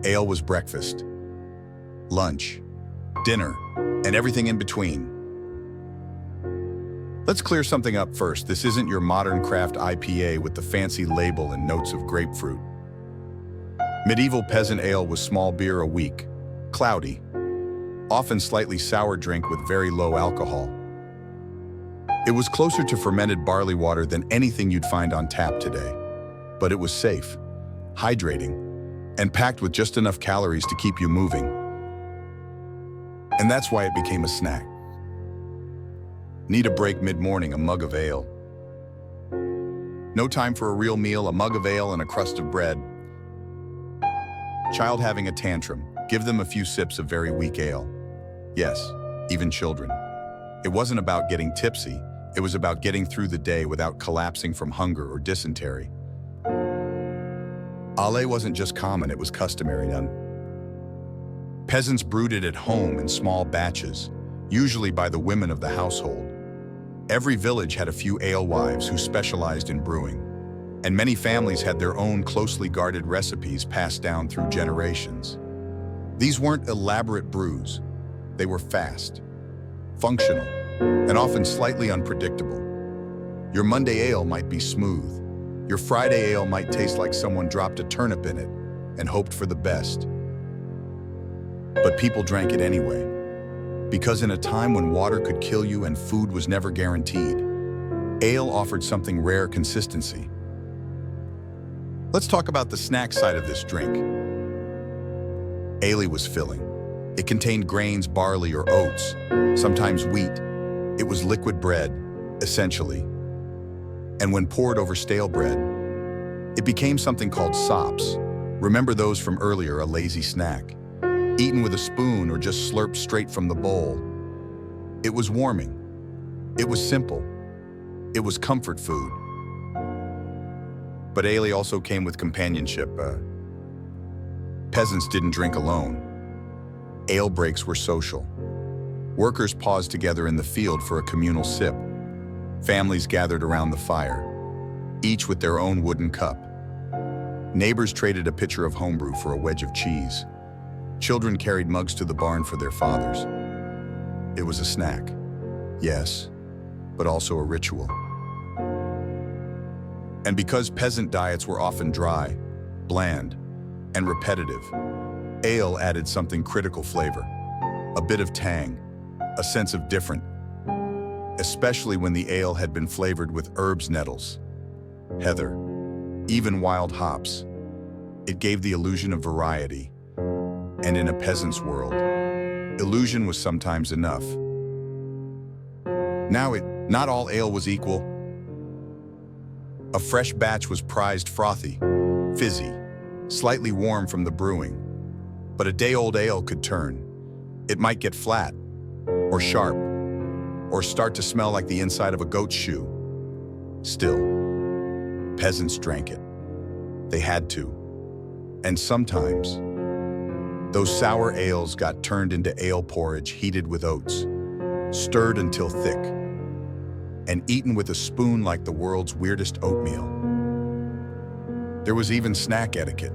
Speaker 1: ale was breakfast, lunch, dinner, and everything in between. Let's clear something up first. This isn't your modern craft IPA with the fancy label and notes of grapefruit. Medieval peasant ale was small beer a week, cloudy, often slightly sour drink with very low alcohol. It was closer to fermented barley water than anything you'd find on tap today, but it was safe, hydrating, and packed with just enough calories to keep you moving. And that's why it became a snack. Need a break mid-morning, a mug of ale. No time for a real meal, a mug of ale and a crust of bread. Child having a tantrum, give them a few sips of very weak ale. Yes, even children. It wasn't about getting tipsy, it was about getting through the day without collapsing from hunger or dysentery. Ale wasn't just common, it was customary none. Peasants brewed it at home in small batches, usually by the women of the household. Every village had a few alewives who specialized in brewing, and many families had their own closely guarded recipes passed down through generations. These weren't elaborate brews. They were fast, functional, and often slightly unpredictable. Your Monday ale might be smooth. Your Friday ale might taste like someone dropped a turnip in it and hoped for the best. But people drank it anyway, because in a time when water could kill you and food was never guaranteed, ale offered something rare: consistency. Let's talk about the snack side of this drink. Ale was filling. It contained grains, barley or oats, sometimes wheat. It was liquid bread, essentially. And when poured over stale bread, it became something called sops. Remember those from earlier, a lazy snack, eaten with a spoon or just slurped straight from the bowl. It was warming. It was simple. It was comfort food. But ale also came with companionship. Peasants didn't drink alone. Ale breaks were social. Workers paused together in the field for a communal sip. Families gathered around the fire, each with their own wooden cup. Neighbors traded a pitcher of homebrew for a wedge of cheese. Children carried mugs to the barn for their fathers. It was a snack, yes, but also a ritual. And because peasant diets were often dry, bland, and repetitive, ale added something critical: flavor, a bit of tang, a sense of different, especially when the ale had been flavored with herbs, nettles, heather, even wild hops. It gave the illusion of variety, and in a peasant's world, illusion was sometimes enough. Not all ale was equal. A fresh batch was prized, frothy, fizzy, slightly warm from the brewing. But a day-old ale could turn. It might get flat, or sharp, or start to smell like the inside of a goat's shoe. Still, peasants drank it. They had to. And sometimes, those sour ales got turned into ale porridge heated with oats, stirred until thick, and eaten with a spoon like the world's weirdest oatmeal. There was even snack etiquette.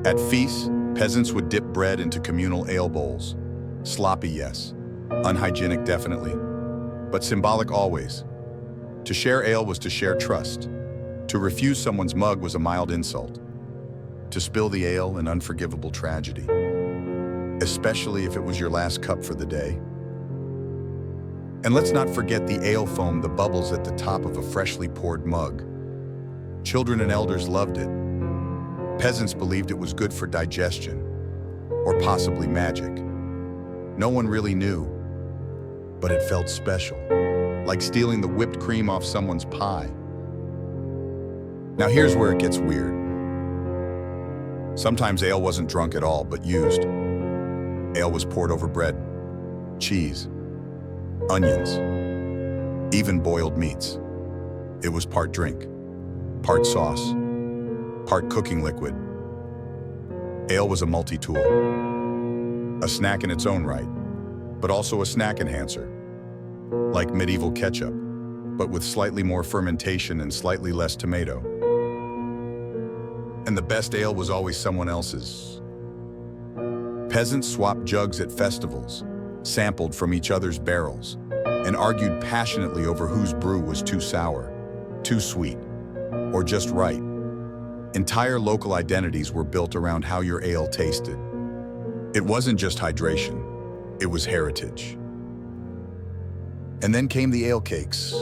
Speaker 1: At feasts, peasants would dip bread into communal ale bowls. Sloppy, yes. Unhygienic, definitely. But symbolic always. To share ale was to share trust. To refuse someone's mug was a mild insult. To spill the ale, an unforgivable tragedy. Especially if it was your last cup for the day. And let's not forget the ale foam, the bubbles at the top of a freshly poured mug. Children and elders loved it. Peasants believed it was good for digestion, or possibly magic. No one really knew, but it felt special, like stealing the whipped cream off someone's pie. Now here's where it gets weird. Sometimes ale wasn't drunk at all, but used. Ale was poured over bread, cheese, onions, even boiled meats. It was part drink, part sauce, part cooking liquid. Ale was a multi-tool, a snack in its own right, but also a snack enhancer, like medieval ketchup, but with slightly more fermentation and slightly less tomato. And the best ale was always someone else's. Peasants swapped jugs at festivals, sampled from each other's barrels, and argued passionately over whose brew was too sour, too sweet, or just right. Entire local identities were built around how your ale tasted. It wasn't just hydration, it was heritage. And then came the ale cakes.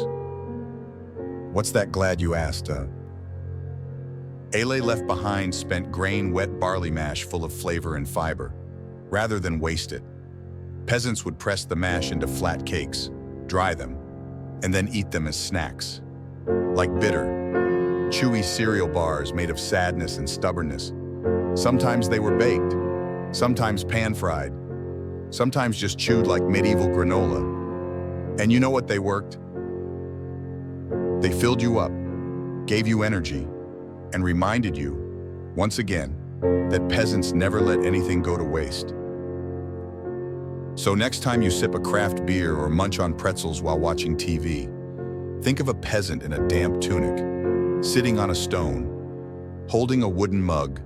Speaker 1: What's that, glad you asked? Ale left behind spent grain wet barley mash full of flavor and fiber. Rather than waste it, peasants would press the mash into flat cakes, dry them, and then eat them as snacks. Like bitter, chewy cereal bars made of sadness and stubbornness. Sometimes they were baked, sometimes pan-fried, sometimes just chewed like medieval granola. And you know what? They worked. They filled you up, gave you energy, and reminded you, once again, that peasants never let anything go to waste. So next time you sip a craft beer or munch on pretzels while watching TV, think of a peasant in a damp tunic, sitting on a stone, holding a wooden mug,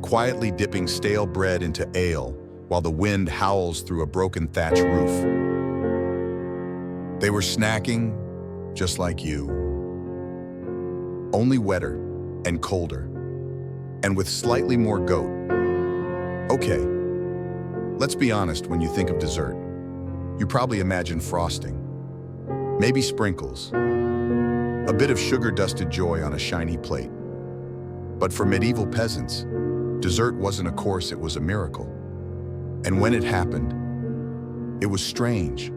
Speaker 1: quietly dipping stale bread into ale while the wind howls through a broken thatch roof. They were snacking just like you, only wetter and colder, and with slightly more goat. Okay, let's be honest, when you think of dessert, you probably imagine frosting, maybe sprinkles, a bit of sugar-dusted joy on a shiny plate. But for medieval peasants, dessert wasn't a course, it was a miracle. And when it happened, it was strange,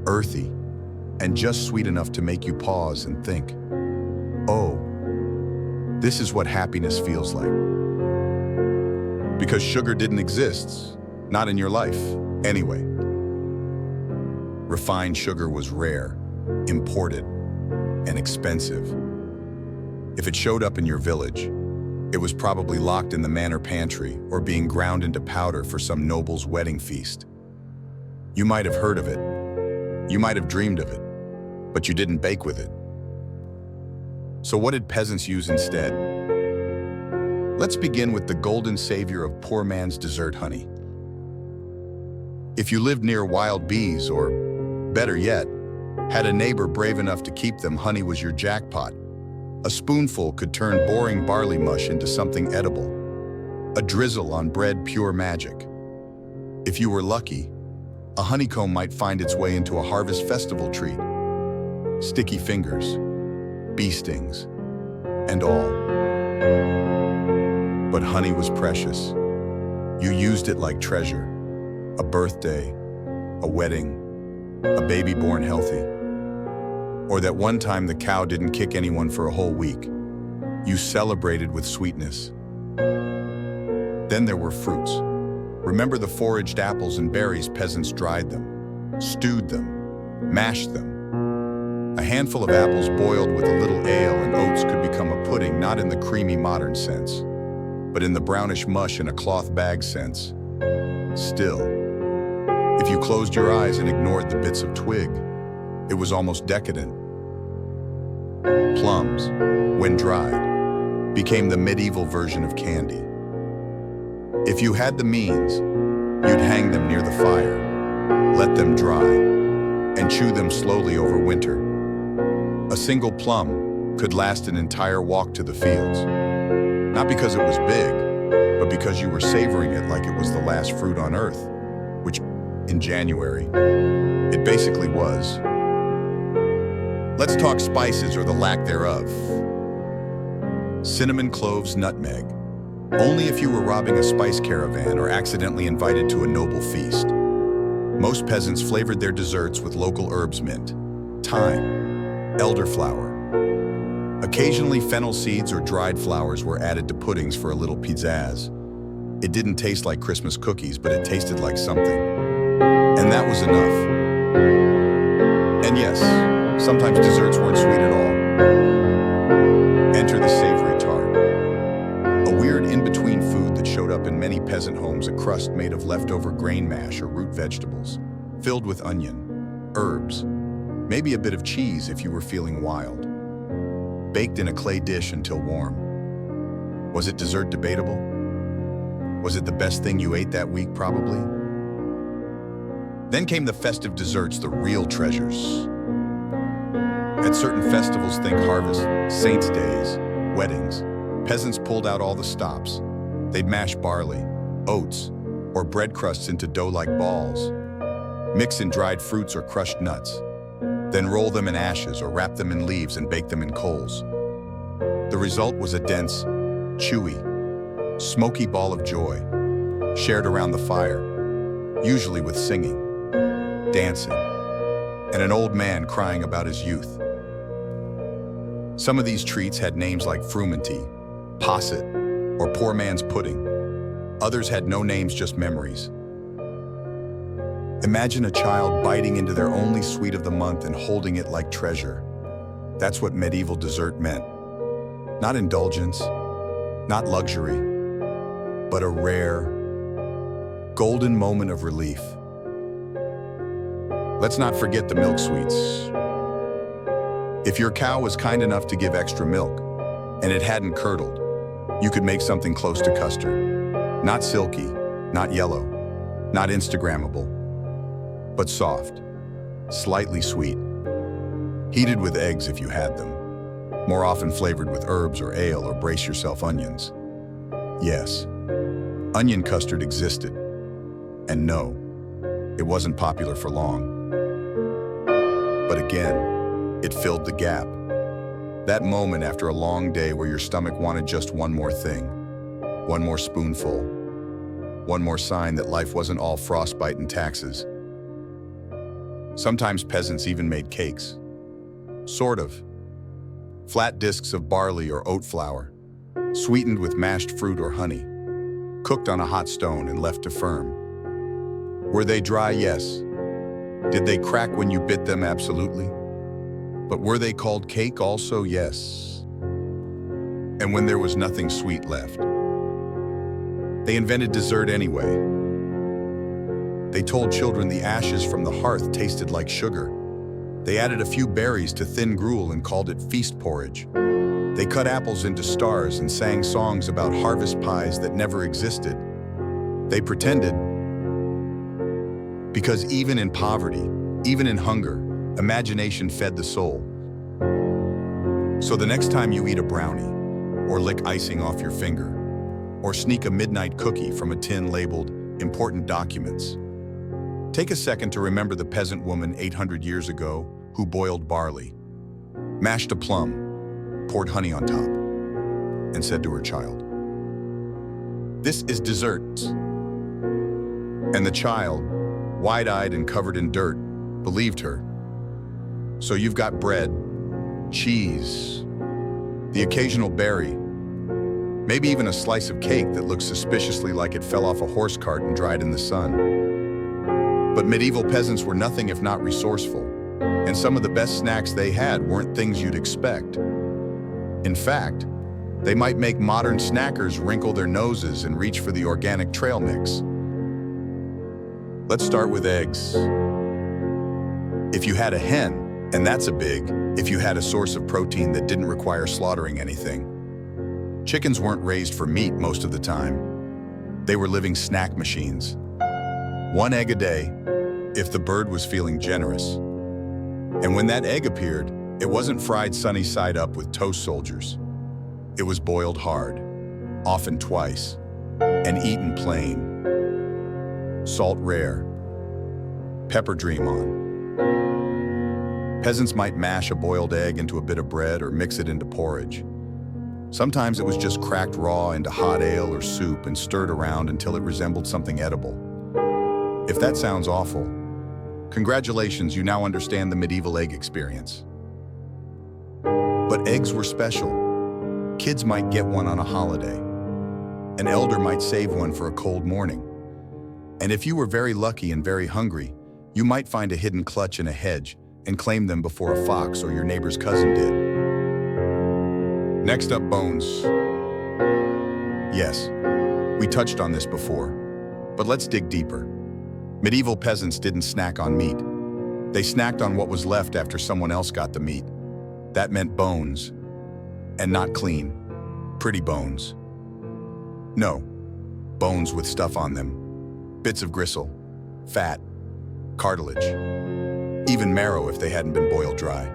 Speaker 1: earthy, and just sweet enough to make you pause and think, oh, this is what happiness feels like. Because sugar didn't exist, not in your life, anyway. Refined sugar was rare, imported, and expensive. If it showed up in your village, it was probably locked in the manor pantry or being ground into powder for some noble's wedding feast. You might have heard of it. You might have dreamed of it, but you didn't bake with it. So what did peasants use instead? Let's begin with the golden savior of poor man's dessert, honey. If you lived near wild bees, or better yet, had a neighbor brave enough to keep them, honey was your jackpot. A spoonful could turn boring barley mush into something edible. A drizzle on bread, pure magic. If you were lucky, a honeycomb might find its way into a harvest festival treat. Sticky fingers, bee stings, and all. But honey was precious. You used it like treasure. A birthday, a wedding, a baby born healthy. Or that one time the cow didn't kick anyone for a whole week. You celebrated with sweetness. Then there were fruits. Remember the foraged apples and berries? Peasants dried them, stewed them, mashed them. A handful of apples boiled with a little ale and oats could become a pudding, not in the creamy modern sense, but in the brownish mush in a cloth bag sense. Still, if you closed your eyes and ignored the bits of twig, it was almost decadent. Plums, when dried, became the medieval version of candy. If you had the means, you'd hang them near the fire, let them dry, and chew them slowly over winter. A single plum could last an entire walk to the fields. Not because it was big, but because you were savoring it like it was the last fruit on earth, which, in January, it basically was. Let's talk spices, or the lack thereof. Cinnamon, cloves, nutmeg. Only if you were robbing a spice caravan or accidentally invited to a noble feast. Most peasants flavored their desserts with local herbs: mint, thyme, elderflower. Occasionally fennel seeds or dried flowers were added to puddings for a little pizzazz. It didn't taste like Christmas cookies, but it tasted like something. And that was enough. And yes, sometimes desserts weren't sweet at all. Enter the savory tart. A weird in-between food that showed up in many peasant homes, a crust made of leftover grain mash or root vegetables, filled with onion, herbs, maybe a bit of cheese if you were feeling wild. Baked in a clay dish until warm. Was it dessert? Debatable. Was it the best thing you ate that week? Probably. Then came the festive desserts, the real treasures. At certain festivals, think harvest, saints' days, weddings, peasants pulled out all the stops. They'd mash barley, oats, or bread crusts into dough-like balls, mix in dried fruits or crushed nuts, then roll them in ashes or wrap them in leaves and bake them in coals. The result was a dense, chewy, smoky ball of joy, shared around the fire, usually with singing, dancing, and an old man crying about his youth. Some of these treats had names like frumenty, posset, or poor man's pudding. Others had no names, just memories. Imagine a child biting into their only sweet of the month and holding it like treasure. That's what medieval dessert meant. Not indulgence, not luxury, but a rare, golden moment of relief. Let's not forget the milk sweets. If your cow was kind enough to give extra milk, and it hadn't curdled, you could make something close to custard. Not silky, not yellow, not Instagrammable, but soft, slightly sweet, heated with eggs if you had them, more often flavored with herbs or ale, or brace yourself, onions. Yes, onion custard existed, and no, it wasn't popular for long. But again, it filled the gap. That moment after a long day where your stomach wanted just one more thing, one more spoonful, one more sign that life wasn't all frostbite and taxes. Sometimes peasants even made cakes. Sort of. Flat discs of barley or oat flour, sweetened with mashed fruit or honey, cooked on a hot stone and left to firm. Were they dry? Yes. Did they crack when you bit them? Absolutely. But were they called cake also? Yes. And when there was nothing sweet left, they invented dessert anyway. They told children the ashes from the hearth tasted like sugar. They added a few berries to thin gruel and called it feast porridge. They cut apples into stars and sang songs about harvest pies that never existed. They pretended, because even in poverty, even in hunger, imagination fed the soul. So the next time you eat a brownie, or lick icing off your finger, or sneak a midnight cookie from a tin labeled "Important Documents," take a second to remember the peasant woman 800 years ago who boiled barley, mashed a plum, poured honey on top, and said to her child, "This is dessert." And the child, wide-eyed and covered in dirt, believed her. So you've got bread, cheese, the occasional berry, maybe even a slice of cake that looks suspiciously like it fell off a horse cart and dried in the sun. But medieval peasants were nothing if not resourceful, and some of the best snacks they had weren't things you'd expect. In fact, they might make modern snackers wrinkle their noses and reach for the organic trail mix. Let's start with eggs. If you had a hen, and that's a big, if you had a source of protein that didn't require slaughtering anything. Chickens weren't raised for meat most of the time. They were living snack machines. One egg a day, if the bird was feeling generous. And when that egg appeared, it wasn't fried sunny side up with toast soldiers. It was boiled hard, often twice, and eaten plain. Salt rare, pepper dream on. Peasants might mash a boiled egg into a bit of bread or mix it into porridge. Sometimes it was just cracked raw into hot ale or soup and stirred around until it resembled something edible. If that sounds awful, congratulations, you now understand the medieval egg experience. But eggs were special. Kids might get one on a holiday. An elder might save one for a cold morning. And if you were very lucky and very hungry, you might find a hidden clutch in a hedge and claim them before a fox or your neighbor's cousin did. Next up, bones. Yes, we touched on this before, but let's dig deeper. Medieval peasants didn't snack on meat. They snacked on what was left after someone else got the meat. That meant bones, and not clean, pretty bones. No, bones with stuff on them. Bits of gristle, fat, cartilage, even marrow if they hadn't been boiled dry.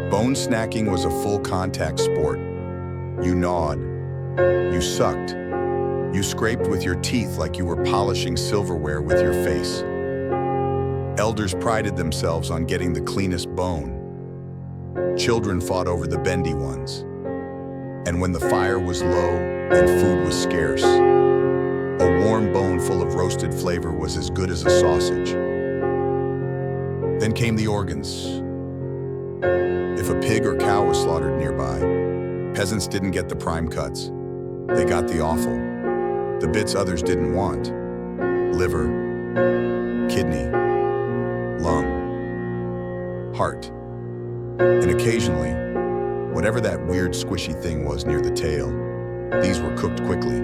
Speaker 1: Bone snacking was a full contact sport. You gnawed, you sucked, you scraped with your teeth like you were polishing silverware with your face. Elders prided themselves on getting the cleanest bone. Children fought over the bendy ones. And when the fire was low and food was scarce, a warm bone full of roasted flavor was as good as a sausage. Then came the organs. If a pig or cow was slaughtered nearby, peasants didn't get the prime cuts. They got the offal, the bits others didn't want. Liver, kidney, lung, heart, and occasionally, whatever that weird squishy thing was near the tail. These were cooked quickly,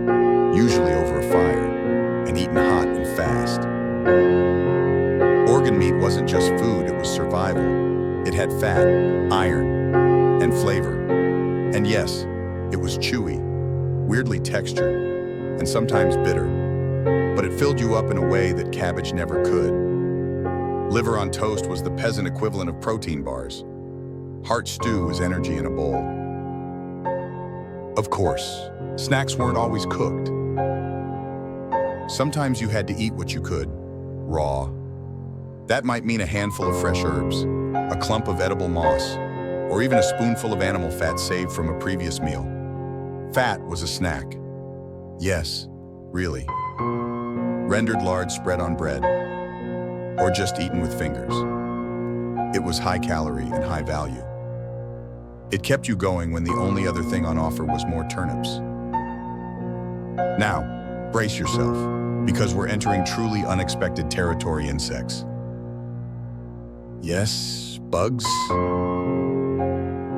Speaker 1: usually over a fire, and eaten hot and fast. Organ meat wasn't just food, it was survival. It had fat, iron, and flavor. And yes, it was chewy, weirdly textured, and sometimes bitter. But it filled you up in a way that cabbage never could. Liver on toast was the peasant equivalent of protein bars. Heart stew was energy in a bowl. Of course, snacks weren't always cooked. Sometimes you had to eat what you could, raw. That might mean a handful of fresh herbs, a clump of edible moss, or even a spoonful of animal fat saved from a previous meal. Fat was a snack. Yes, really. Rendered lard spread on bread, or just eaten with fingers. It was high calorie and high value. It kept you going when the only other thing on offer was more turnips. Now, brace yourself, because we're entering truly unexpected territory: insects. Yes, bugs.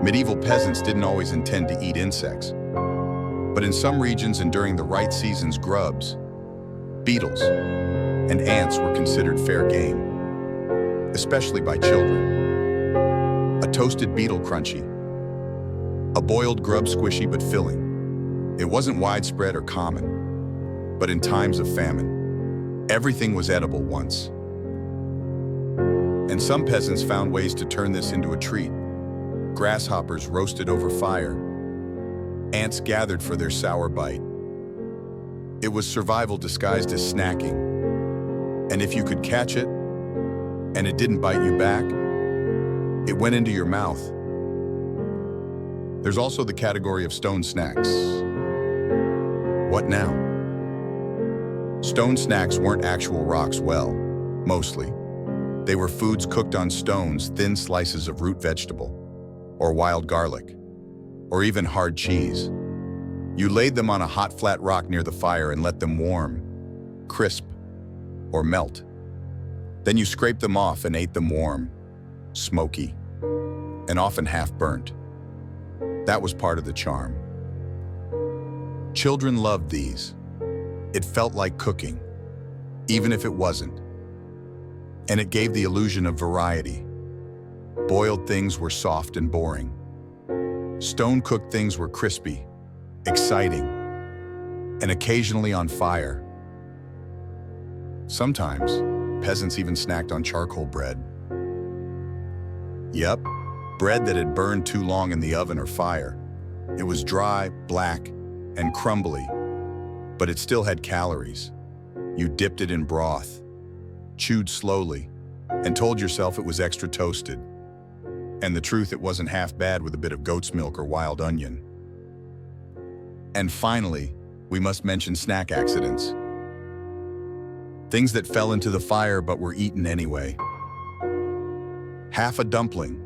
Speaker 1: Medieval peasants didn't always intend to eat insects. But in some regions and during the right seasons, grubs, beetles, and ants were considered fair game, especially by children. A toasted beetle crunchy, a boiled grub squishy but filling. It wasn't widespread or common, but in times of famine, everything was edible once. And some peasants found ways to turn this into a treat. Grasshoppers roasted over fire, ants gathered for their sour bite. It was survival disguised as snacking. And if you could catch it, and it didn't bite you back, it went into your mouth. There's also the category of stone snacks. What now? Stone snacks weren't actual rocks, well, mostly. They were foods cooked on stones, thin slices of root vegetable, or wild garlic, or even hard cheese. You laid them on a hot flat rock near the fire and let them warm, crisp, or melt. Then you scraped them off and ate them warm, smoky, and often half burnt. That was part of the charm. Children loved these. It felt like cooking, even if it wasn't. And it gave the illusion of variety. Boiled things were soft and boring. Stone-cooked things were crispy, exciting, and occasionally on fire. Sometimes, peasants even snacked on charcoal bread. Yep, bread that had burned too long in the oven or fire. It was dry, black, and crumbly, but it still had calories. You dipped it in broth, chewed slowly, and told yourself it was extra toasted. And the truth, it wasn't half bad with a bit of goat's milk or wild onion. And finally, we must mention snack accidents. Things that fell into the fire but were eaten anyway. Half a dumpling,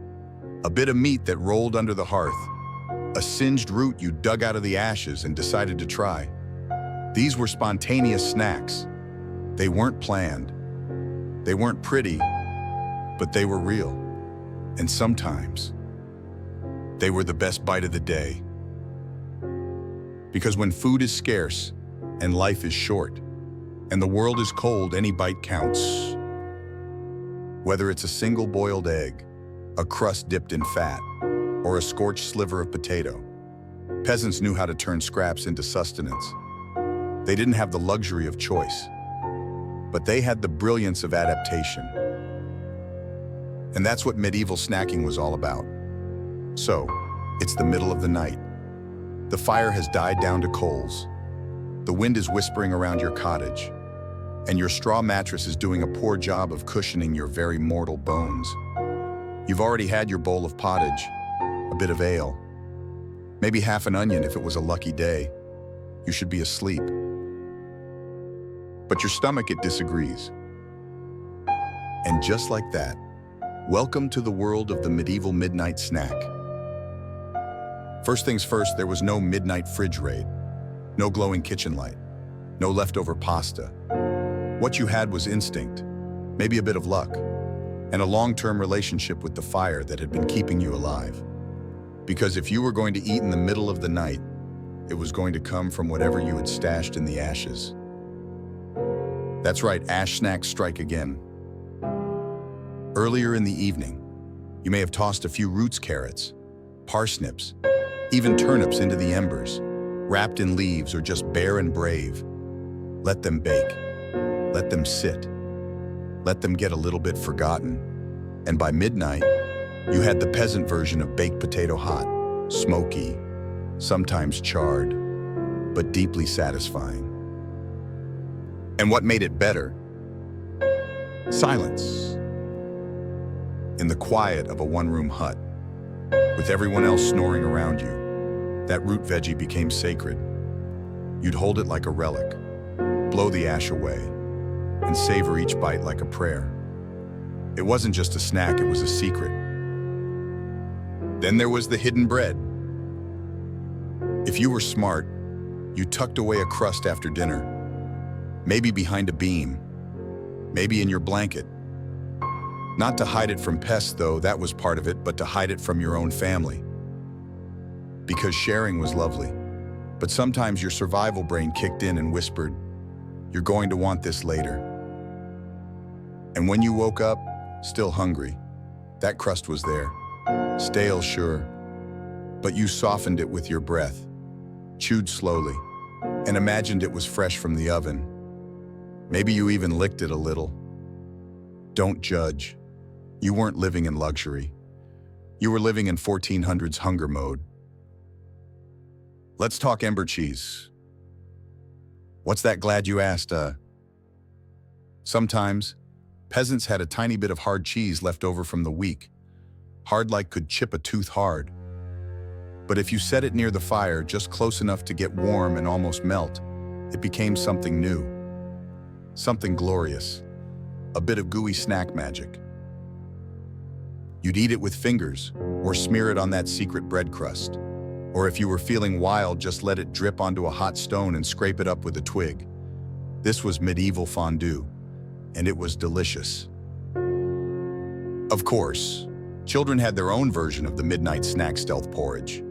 Speaker 1: a bit of meat that rolled under the hearth, a singed root you dug out of the ashes and decided to try. These were spontaneous snacks. They weren't planned. They weren't pretty, but they were real. And sometimes, they were the best bite of the day. Because when food is scarce and life is short and the world is cold, any bite counts. Whether it's a single boiled egg, a crust dipped in fat, or a scorched sliver of potato, peasants knew how to turn scraps into sustenance. They didn't have the luxury of choice, but they had the brilliance of adaptation. And that's what medieval snacking was all about. So, it's the middle of the night. The fire has died down to coals. The wind is whispering around your cottage, and your straw mattress is doing a poor job of cushioning your very mortal bones. You've already had your bowl of pottage, a bit of ale, maybe half an onion if it was a lucky day. You should be asleep. But your stomach, it disagrees. And just like that, welcome to the world of the medieval midnight snack. First things first, there was no midnight fridge raid, no glowing kitchen light, no leftover pasta. What you had was instinct, maybe a bit of luck, and a long-term relationship with the fire that had been keeping you alive. Because if you were going to eat in the middle of the night, it was going to come from whatever you had stashed in the ashes. That's right, ash snacks strike again. Earlier in the evening, you may have tossed a few roots, carrots, parsnips, even turnips into the embers, wrapped in leaves or just bare and brave. Let them bake. Let them sit. Let them get a little bit forgotten. And by midnight, you had the peasant version of baked potato, hot, smoky, sometimes charred, but deeply satisfying. And what made it better? Silence. In the quiet of a one-room hut, with everyone else snoring around you, that root veggie became sacred. You'd hold it like a relic, blow the ash away, and savor each bite like a prayer. It wasn't just a snack, it was a secret. Then there was the hidden bread. If you were smart, you tucked away a crust after dinner, maybe behind a beam, maybe in your blanket. Not to hide it from pests, though, that was part of it, but to hide it from your own family. Because sharing was lovely. But sometimes your survival brain kicked in and whispered, "You're going to want this later." And when you woke up, still hungry, that crust was there. Stale, sure, but you softened it with your breath, chewed slowly, and imagined it was fresh from the oven. Maybe you even licked it a little. Don't judge. You weren't living in luxury. You were living in 1400s hunger mode. Let's talk Ember cheese. What's that, glad you asked? Sometimes, peasants had a tiny bit of hard cheese left over from the week. Hard like could chip a tooth hard. But if you set it near the fire just close enough to get warm and almost melt, it became something new. Something glorious. A bit of gooey snack magic. You'd eat it with fingers, or smear it on that secret bread crust. Or if you were feeling wild, just let it drip onto a hot stone and scrape it up with a twig. This was medieval fondue, and it was delicious. Of course, children had their own version of the midnight snack stealth porridge.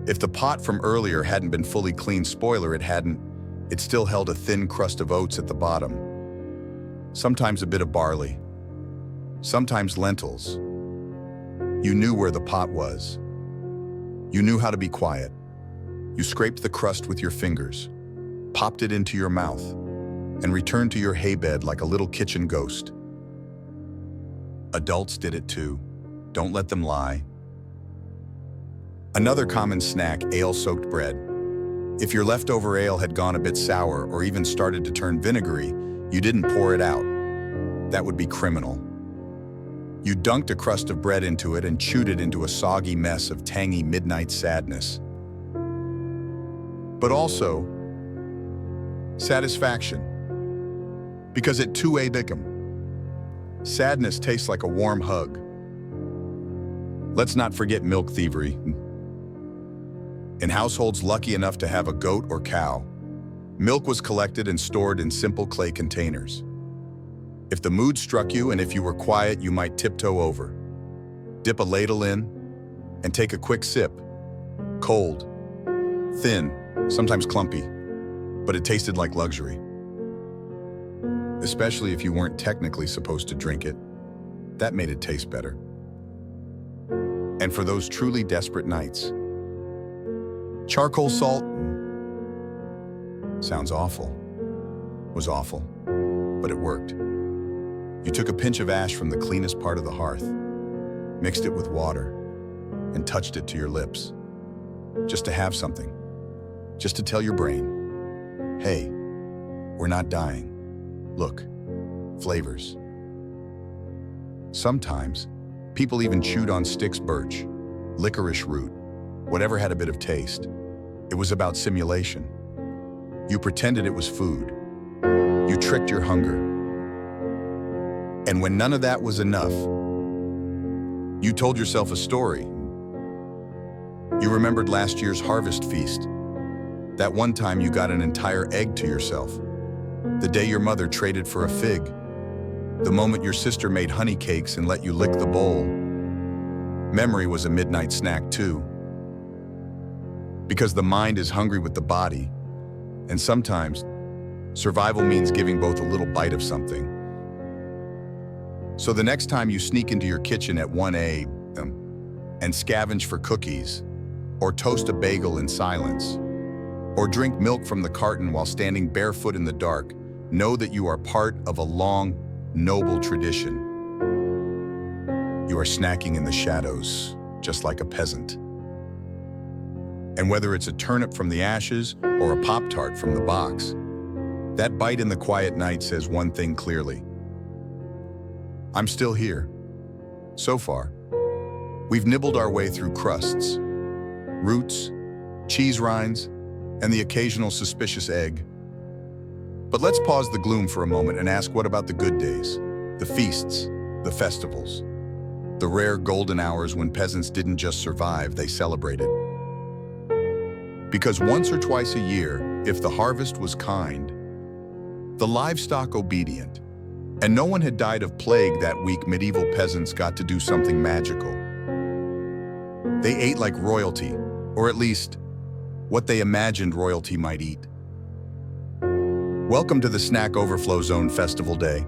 Speaker 1: If the pot from earlier hadn't been fully cleaned, spoiler, it still held a thin crust of oats at the bottom. Sometimes a bit of barley, sometimes lentils. You knew where the pot was. You knew how to be quiet. You scraped the crust with your fingers, popped it into your mouth, and returned to your haybed like a little kitchen ghost. Adults did it too. Don't let them lie. Another common snack, ale-soaked bread. If your leftover ale had gone a bit sour or even started to turn vinegary, you didn't pour it out. That would be criminal. You dunked a crust of bread into it and chewed it into a soggy mess of tangy midnight sadness. But also, satisfaction. Because at 2 a.m., sadness tastes like a warm hug. Let's not forget milk thievery. In households lucky enough to have a goat or cow, milk was collected and stored in simple clay containers. If the mood struck you and if you were quiet, you might tiptoe over, dip a ladle in, and take a quick sip. Cold, thin, sometimes clumpy, but it tasted like luxury. Especially if you weren't technically supposed to drink it. That made it taste better. And for those truly desperate nights, charcoal salt sounds awful, was awful, but it worked. You took a pinch of ash from the cleanest part of the hearth, mixed it with water, and touched it to your lips. Just to have something. Just to tell your brain, hey, we're not dying. Look, flavors. Sometimes, people even chewed on sticks, birch, licorice root, whatever had a bit of taste. It was about simulation. You pretended it was food. You tricked your hunger. And when none of that was enough, you told yourself a story. You remembered last year's harvest feast. That one time you got an entire egg to yourself. The day your mother traded for a fig. The moment your sister made honey cakes and let you lick the bowl. Memory was a midnight snack too. Because the mind is hungry with the body, and sometimes survival means giving both a little bite of something. So the next time you sneak into your kitchen at 1 a.m. and scavenge for cookies, or toast a bagel in silence, or drink milk from the carton while standing barefoot in the dark, know that you are part of a long, noble tradition. You are snacking in the shadows, just like a peasant. And whether it's a turnip from the ashes or a Pop-Tart from the box, that bite in the quiet night says one thing clearly. I'm still here. So far, we've nibbled our way through crusts, roots, cheese rinds, and the occasional suspicious egg. But let's pause the gloom for a moment and ask, what about the good days? The feasts, the festivals, the rare golden hours when peasants didn't just survive, they celebrated. Because once or twice a year, if the harvest was kind, the livestock obedient, and no one had died of plague that week, medieval peasants got to do something magical. They ate like royalty, or at least what they imagined royalty might eat. Welcome to the Snack Overflow Zone Festival Day.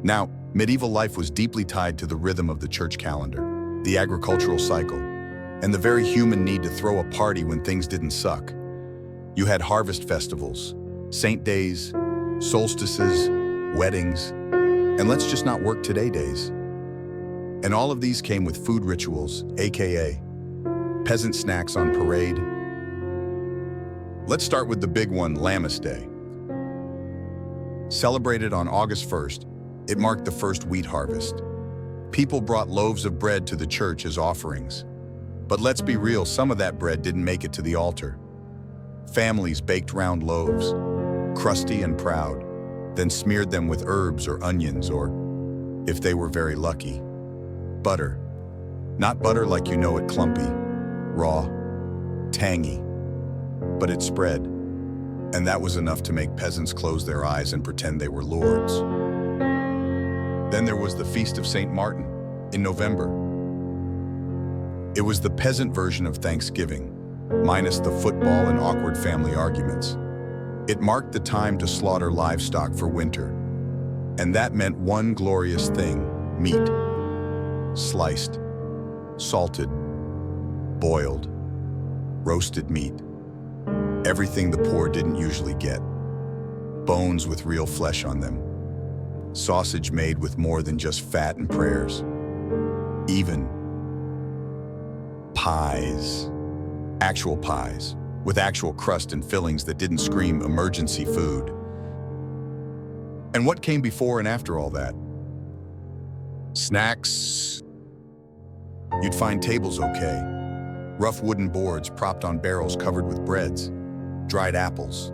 Speaker 1: Now, medieval life was deeply tied to the rhythm of the church calendar, the agricultural cycle, and the very human need to throw a party when things didn't suck. You had harvest festivals, saint days, solstices, weddings, and let's just not work today days. And all of these came with food rituals, aka peasant snacks on parade. Let's start with the big one, Lammas Day. Celebrated on August 1st, it marked the first wheat harvest. People brought loaves of bread to the church as offerings. But let's be real, some of that bread didn't make it to the altar. Families baked round loaves, crusty and proud, then smeared them with herbs or onions or, if they were very lucky, butter. Not butter like you know it, clumpy, raw, tangy, but it spread. And that was enough to make peasants close their eyes and pretend they were lords. Then there was the Feast of St. Martin in November. It was the peasant version of Thanksgiving, minus the football and awkward family arguments. It marked the time to slaughter livestock for winter. And that meant one glorious thing, meat. Sliced, salted, boiled, roasted meat. Everything the poor didn't usually get. Bones with real flesh on them. Sausage made with more than just fat and prayers. Even pies. Actual pies, with actual crust and fillings that didn't scream emergency food. And what came before and after all that? Snacks. You'd find tables okay. Rough wooden boards propped on barrels covered with breads, dried apples,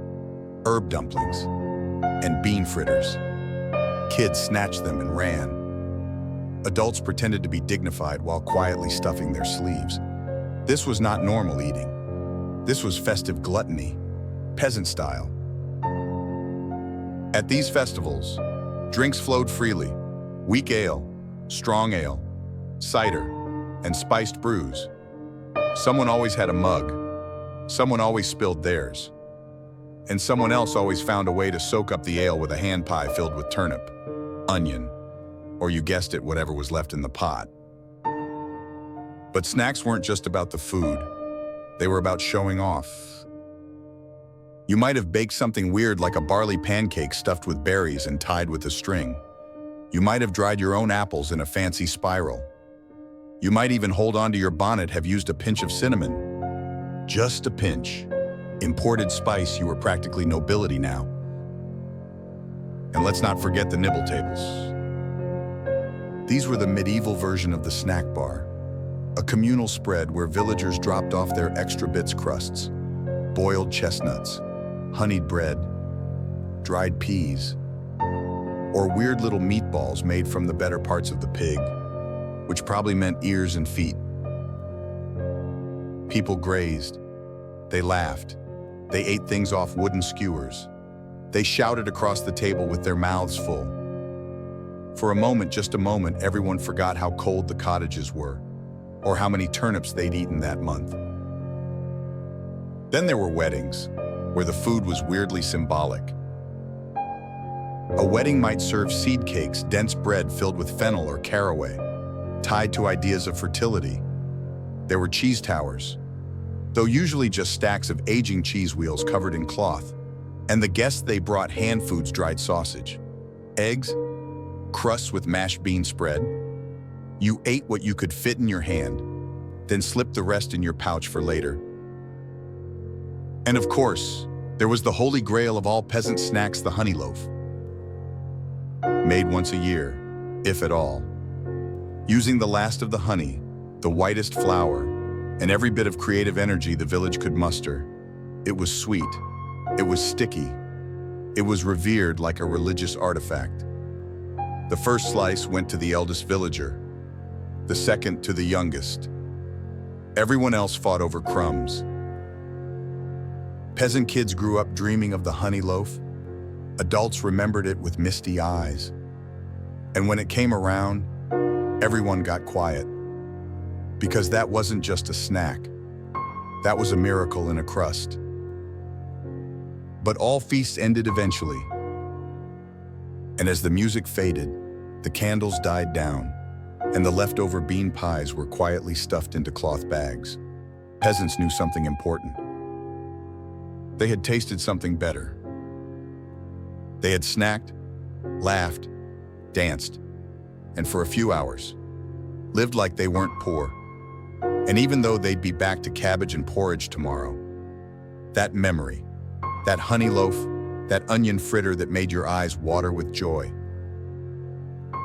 Speaker 1: herb dumplings, and bean fritters. Kids snatched them and ran. Adults pretended to be dignified while quietly stuffing their sleeves. This was not normal eating. This was festive gluttony, peasant style. At these festivals, drinks flowed freely. Weak ale, strong ale, cider, and spiced brews. Someone always had a mug. Someone always spilled theirs. And someone else always found a way to soak up the ale with a hand pie filled with turnip, onion, or you guessed it, whatever was left in the pot. But snacks weren't just about the food. They were about showing off. You might have baked something weird like a barley pancake stuffed with berries and tied with a string. You might have dried your own apples in a fancy spiral. You might even hold onto your bonnet, have used a pinch of cinnamon. Just a pinch. Imported spice, you were practically nobility now. And let's not forget the nibble tables. These were the medieval version of the snack bar. A communal spread where villagers dropped off their extra bits crusts, boiled chestnuts, honeyed bread, dried peas, or weird little meatballs made from the better parts of the pig, which probably meant ears and feet. People grazed, they laughed, they ate things off wooden skewers. They shouted across the table with their mouths full. For a moment, just a moment, everyone forgot how cold the cottages were, or how many turnips they'd eaten that month. Then there were weddings, where the food was weirdly symbolic. A wedding might serve seed cakes, dense bread filled with fennel or caraway, tied to ideas of fertility. There were cheese towers, though usually just stacks of aging cheese wheels covered in cloth, and the guests, they brought hand foods, dried sausage, eggs, crusts with mashed bean spread. You ate what you could fit in your hand, then slipped the rest in your pouch for later. And of course, there was the holy grail of all peasant snacks, the honey loaf. Made once a year, if at all. Using the last of the honey, the whitest flour, and every bit of creative energy the village could muster. It was sweet. It was sticky. It was revered like a religious artifact. The first slice went to the eldest villager, the second to the youngest. Everyone else fought over crumbs. Peasant kids grew up dreaming of the honey loaf. Adults remembered it with misty eyes. And when it came around, everyone got quiet. Because that wasn't just a snack. That was a miracle in a crust. But all feasts ended eventually. And as the music faded, The candles died down, and the leftover bean pies were quietly stuffed into cloth bags. Peasants knew something important. They had tasted something better. They had snacked, laughed, danced, and for a few hours, lived like they weren't poor. And even though they'd be back to cabbage and porridge tomorrow, that memory, that honey loaf, that onion fritter that made your eyes water with joy,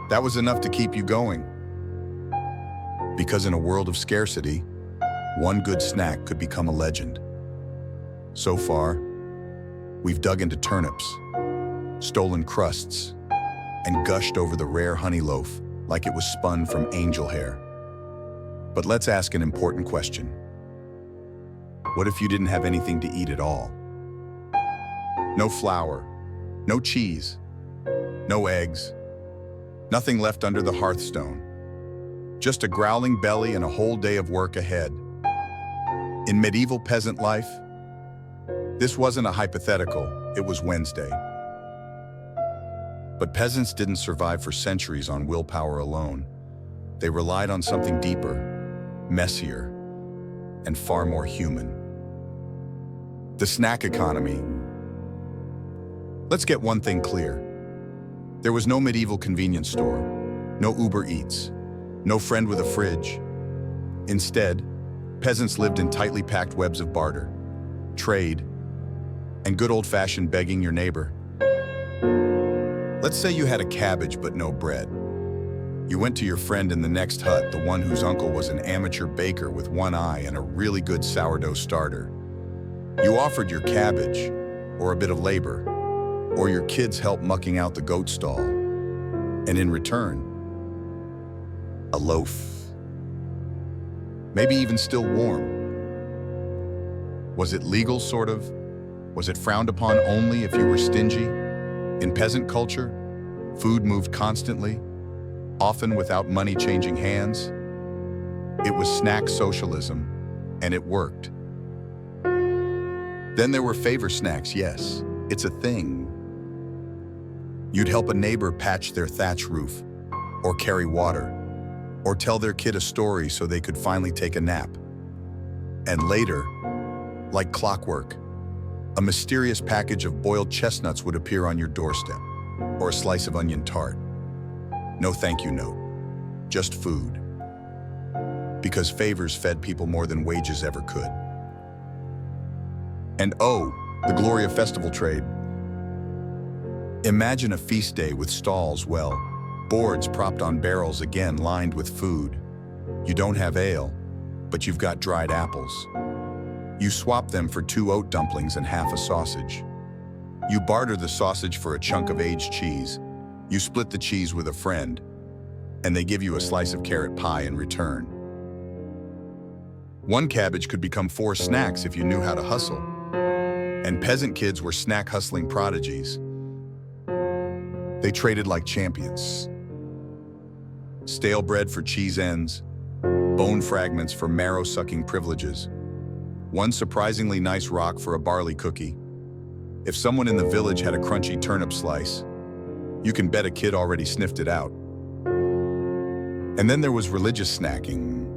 Speaker 1: that was enough to keep you going. Because in a world of scarcity, one good snack could become a legend. So far, we've dug into turnips, stolen crusts, and gushed over the rare honey loaf like it was spun from angel hair. But let's ask an important question. What if you didn't have anything to eat at all? No flour, no cheese, no eggs, nothing left under the hearthstone. Just a growling belly and a whole day of work ahead. In medieval peasant life, this wasn't a hypothetical, it was Wednesday. But peasants didn't survive for centuries on willpower alone. They relied on something deeper, messier, and far more human. The snack economy. Let's get one thing clear. There was no medieval convenience store, no Uber Eats, no friend with a fridge. Instead, peasants lived in tightly packed webs of barter, trade, and good old-fashioned begging your neighbor. Let's say you had a cabbage but no bread. You went to your friend in the next hut, the one whose uncle was an amateur baker with one eye and a really good sourdough starter. You offered your cabbage, or a bit of labor, or your kids' help mucking out the goat stall. And in return, a loaf. Maybe even still warm. Was it legal, sort of? Was it frowned upon only if you were stingy? In peasant culture, food moved constantly, often without money changing hands. It was snack socialism, and it worked. Then there were favor snacks, yes, it's a thing. You'd help a neighbor patch their thatch roof, or carry water, or tell their kid a story so they could finally take a nap. And later, like clockwork, a mysterious package of boiled chestnuts would appear on your doorstep, or a slice of onion tart. No thank you note, just food. Because favors fed people more than wages ever could. And oh, the glory of festival trade. Imagine a feast day with stalls, well, boards propped on barrels again lined with food. You don't have ale, but you've got dried apples. You swap them for 2 oat dumplings and half a sausage. You barter the sausage for a chunk of aged cheese. You split the cheese with a friend, and they give you a slice of carrot pie in return. One cabbage could become 4 snacks if you knew how to hustle. And peasant kids were snack hustling prodigies. They traded like champions. Stale bread for cheese ends, bone fragments for marrow-sucking privileges, one surprisingly nice rock for a barley cookie. If someone in the village had a crunchy turnip slice, you can bet a kid already sniffed it out. And then there was religious snacking.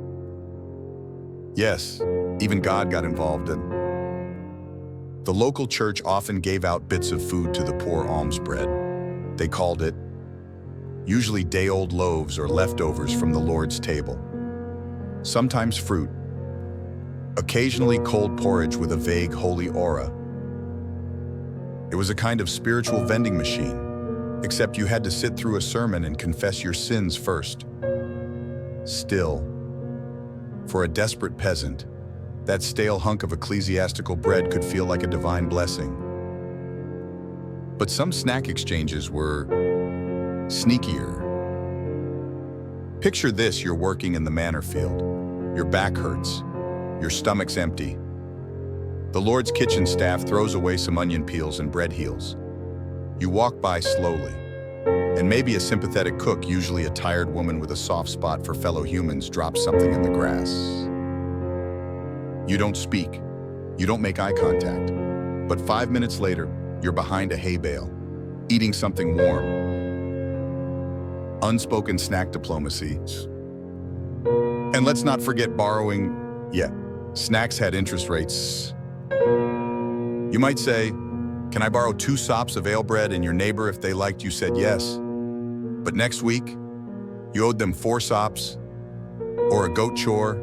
Speaker 1: Yes, even God got involved in. The local church often gave out bits of food to the poor alms bread. They called it, usually day-old loaves or leftovers from the Lord's table. Sometimes fruit, occasionally cold porridge with a vague holy aura. It was a kind of spiritual vending machine, except you had to sit through a sermon and confess your sins first. Still, for a desperate peasant, that stale hunk of ecclesiastical bread could feel like a divine blessing. But some snack exchanges were sneakier. Picture this: you're working in the manor field. Your back hurts. Your stomach's empty. The Lord's kitchen staff throws away some onion peels and bread heels. You walk by slowly, and maybe a sympathetic cook, usually a tired woman with a soft spot for fellow humans, drops something in the grass. You don't speak. You don't make eye contact. But 5 minutes later, you're behind a hay bale, eating something warm. unspoken snack diplomacy. And let's not forget borrowing. Yeah, snacks had interest rates. You might say, can I borrow 2 sops of ale bread, and your neighbor, if they liked you, said yes. But next week, you owed them 4 sops, or a goat chore,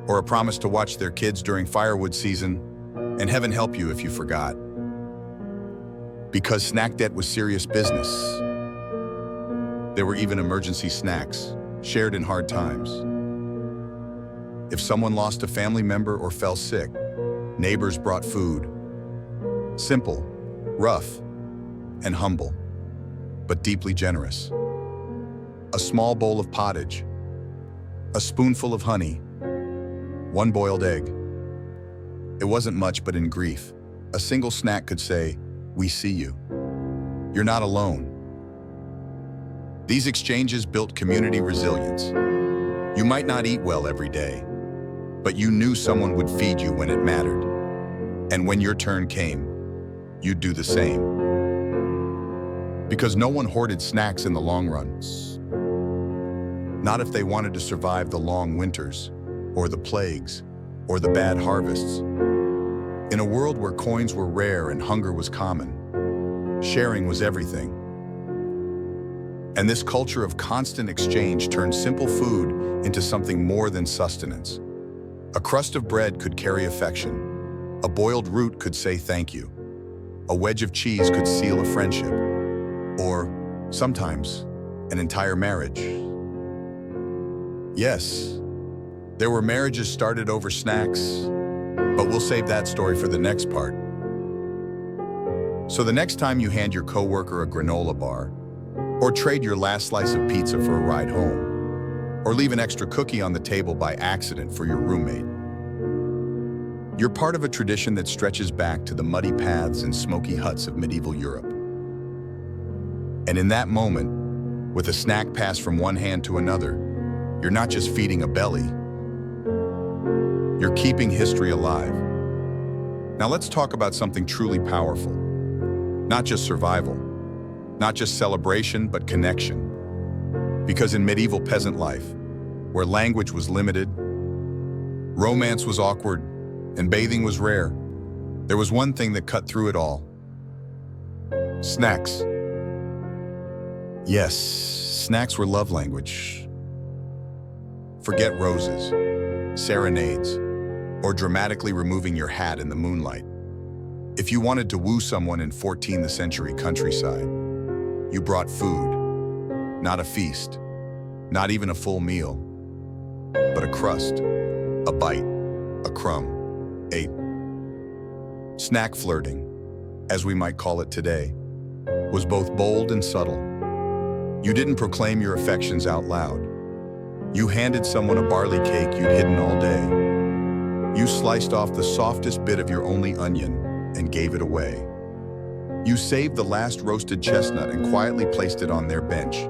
Speaker 1: or a promise to watch their kids during firewood season, and heaven help you if you forgot. Because snack debt was serious business. There were even emergency snacks, shared in hard times. If someone lost a family member or fell sick, neighbors brought food. Simple, rough, and humble, but deeply generous. A small bowl of pottage, a spoonful of honey, 1 boiled egg. It wasn't much, but in grief, a single snack could say, "We see you. You're not alone." These exchanges built community resilience. You might not eat well every day, but you knew someone would feed you when it mattered. And when your turn came, you'd do the same. Because no one hoarded snacks in the long run. Not if they wanted to survive the long winters, or the plagues, or the bad harvests. In a world where coins were rare and hunger was common, sharing was everything. And this culture of constant exchange turned simple food into something more than sustenance. A crust of bread could carry affection. A boiled root could say thank you. A wedge of cheese could seal a friendship. Or, sometimes, an entire marriage. Yes, there were marriages started over snacks, but we'll save that story for the next part. So the next time you hand your coworker a granola bar, or trade your last slice of pizza for a ride home, or leave an extra cookie on the table by accident for your roommate, you're part of a tradition that stretches back to the muddy paths and smoky huts of medieval Europe. And in that moment, with a snack passed from one hand to another, you're not just feeding a belly, you're keeping history alive. Now let's talk about something truly powerful. Not just survival, not just celebration, but connection. Because in medieval peasant life, where language was limited, romance was awkward, and bathing was rare, there was one thing that cut through it all. Snacks. Yes, snacks were love language. Forget roses, serenades, or dramatically removing your hat in the moonlight. If you wanted to woo someone in 14th century countryside, you brought food, not a feast, not even a full meal, but a crust, a bite, a crumb, a snack. Flirting, as we might call it today, was both bold and subtle. You didn't proclaim your affections out loud. You handed someone a barley cake you'd hidden all day. You sliced off the softest bit of your only onion and gave it away. You saved the last roasted chestnut and quietly placed it on their bench.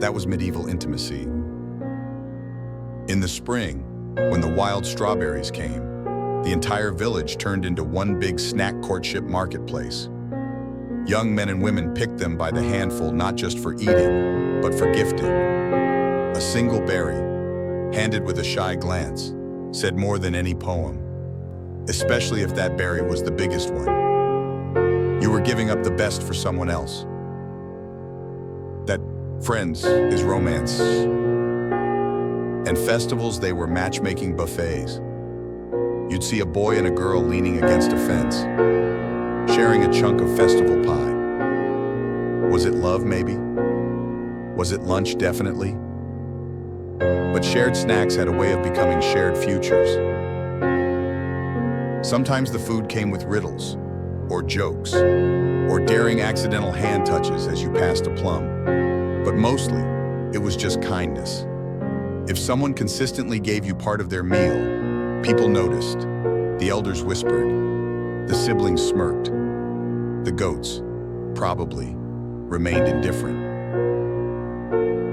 Speaker 1: That was medieval intimacy. In the spring, when the wild strawberries came, the entire village turned into one big snack courtship marketplace. Young men and women picked them by the handful, not just for eating, but for gifting. A single berry, handed with a shy glance, said more than any poem, especially if that berry was the biggest one. You were giving up the best for someone else. That, friends, is romance. And festivals, they were matchmaking buffets. You'd see a boy and a girl leaning against a fence, sharing a chunk of festival pie. Was it love, maybe? Was it lunch? Definitely. But shared snacks had a way of becoming shared futures. Sometimes the food came with riddles, or jokes, or daring accidental hand touches as you passed a plum. But mostly, it was just kindness. If someone consistently gave you part of their meal, people noticed. The elders whispered. The siblings smirked. The goats, probably, remained indifferent.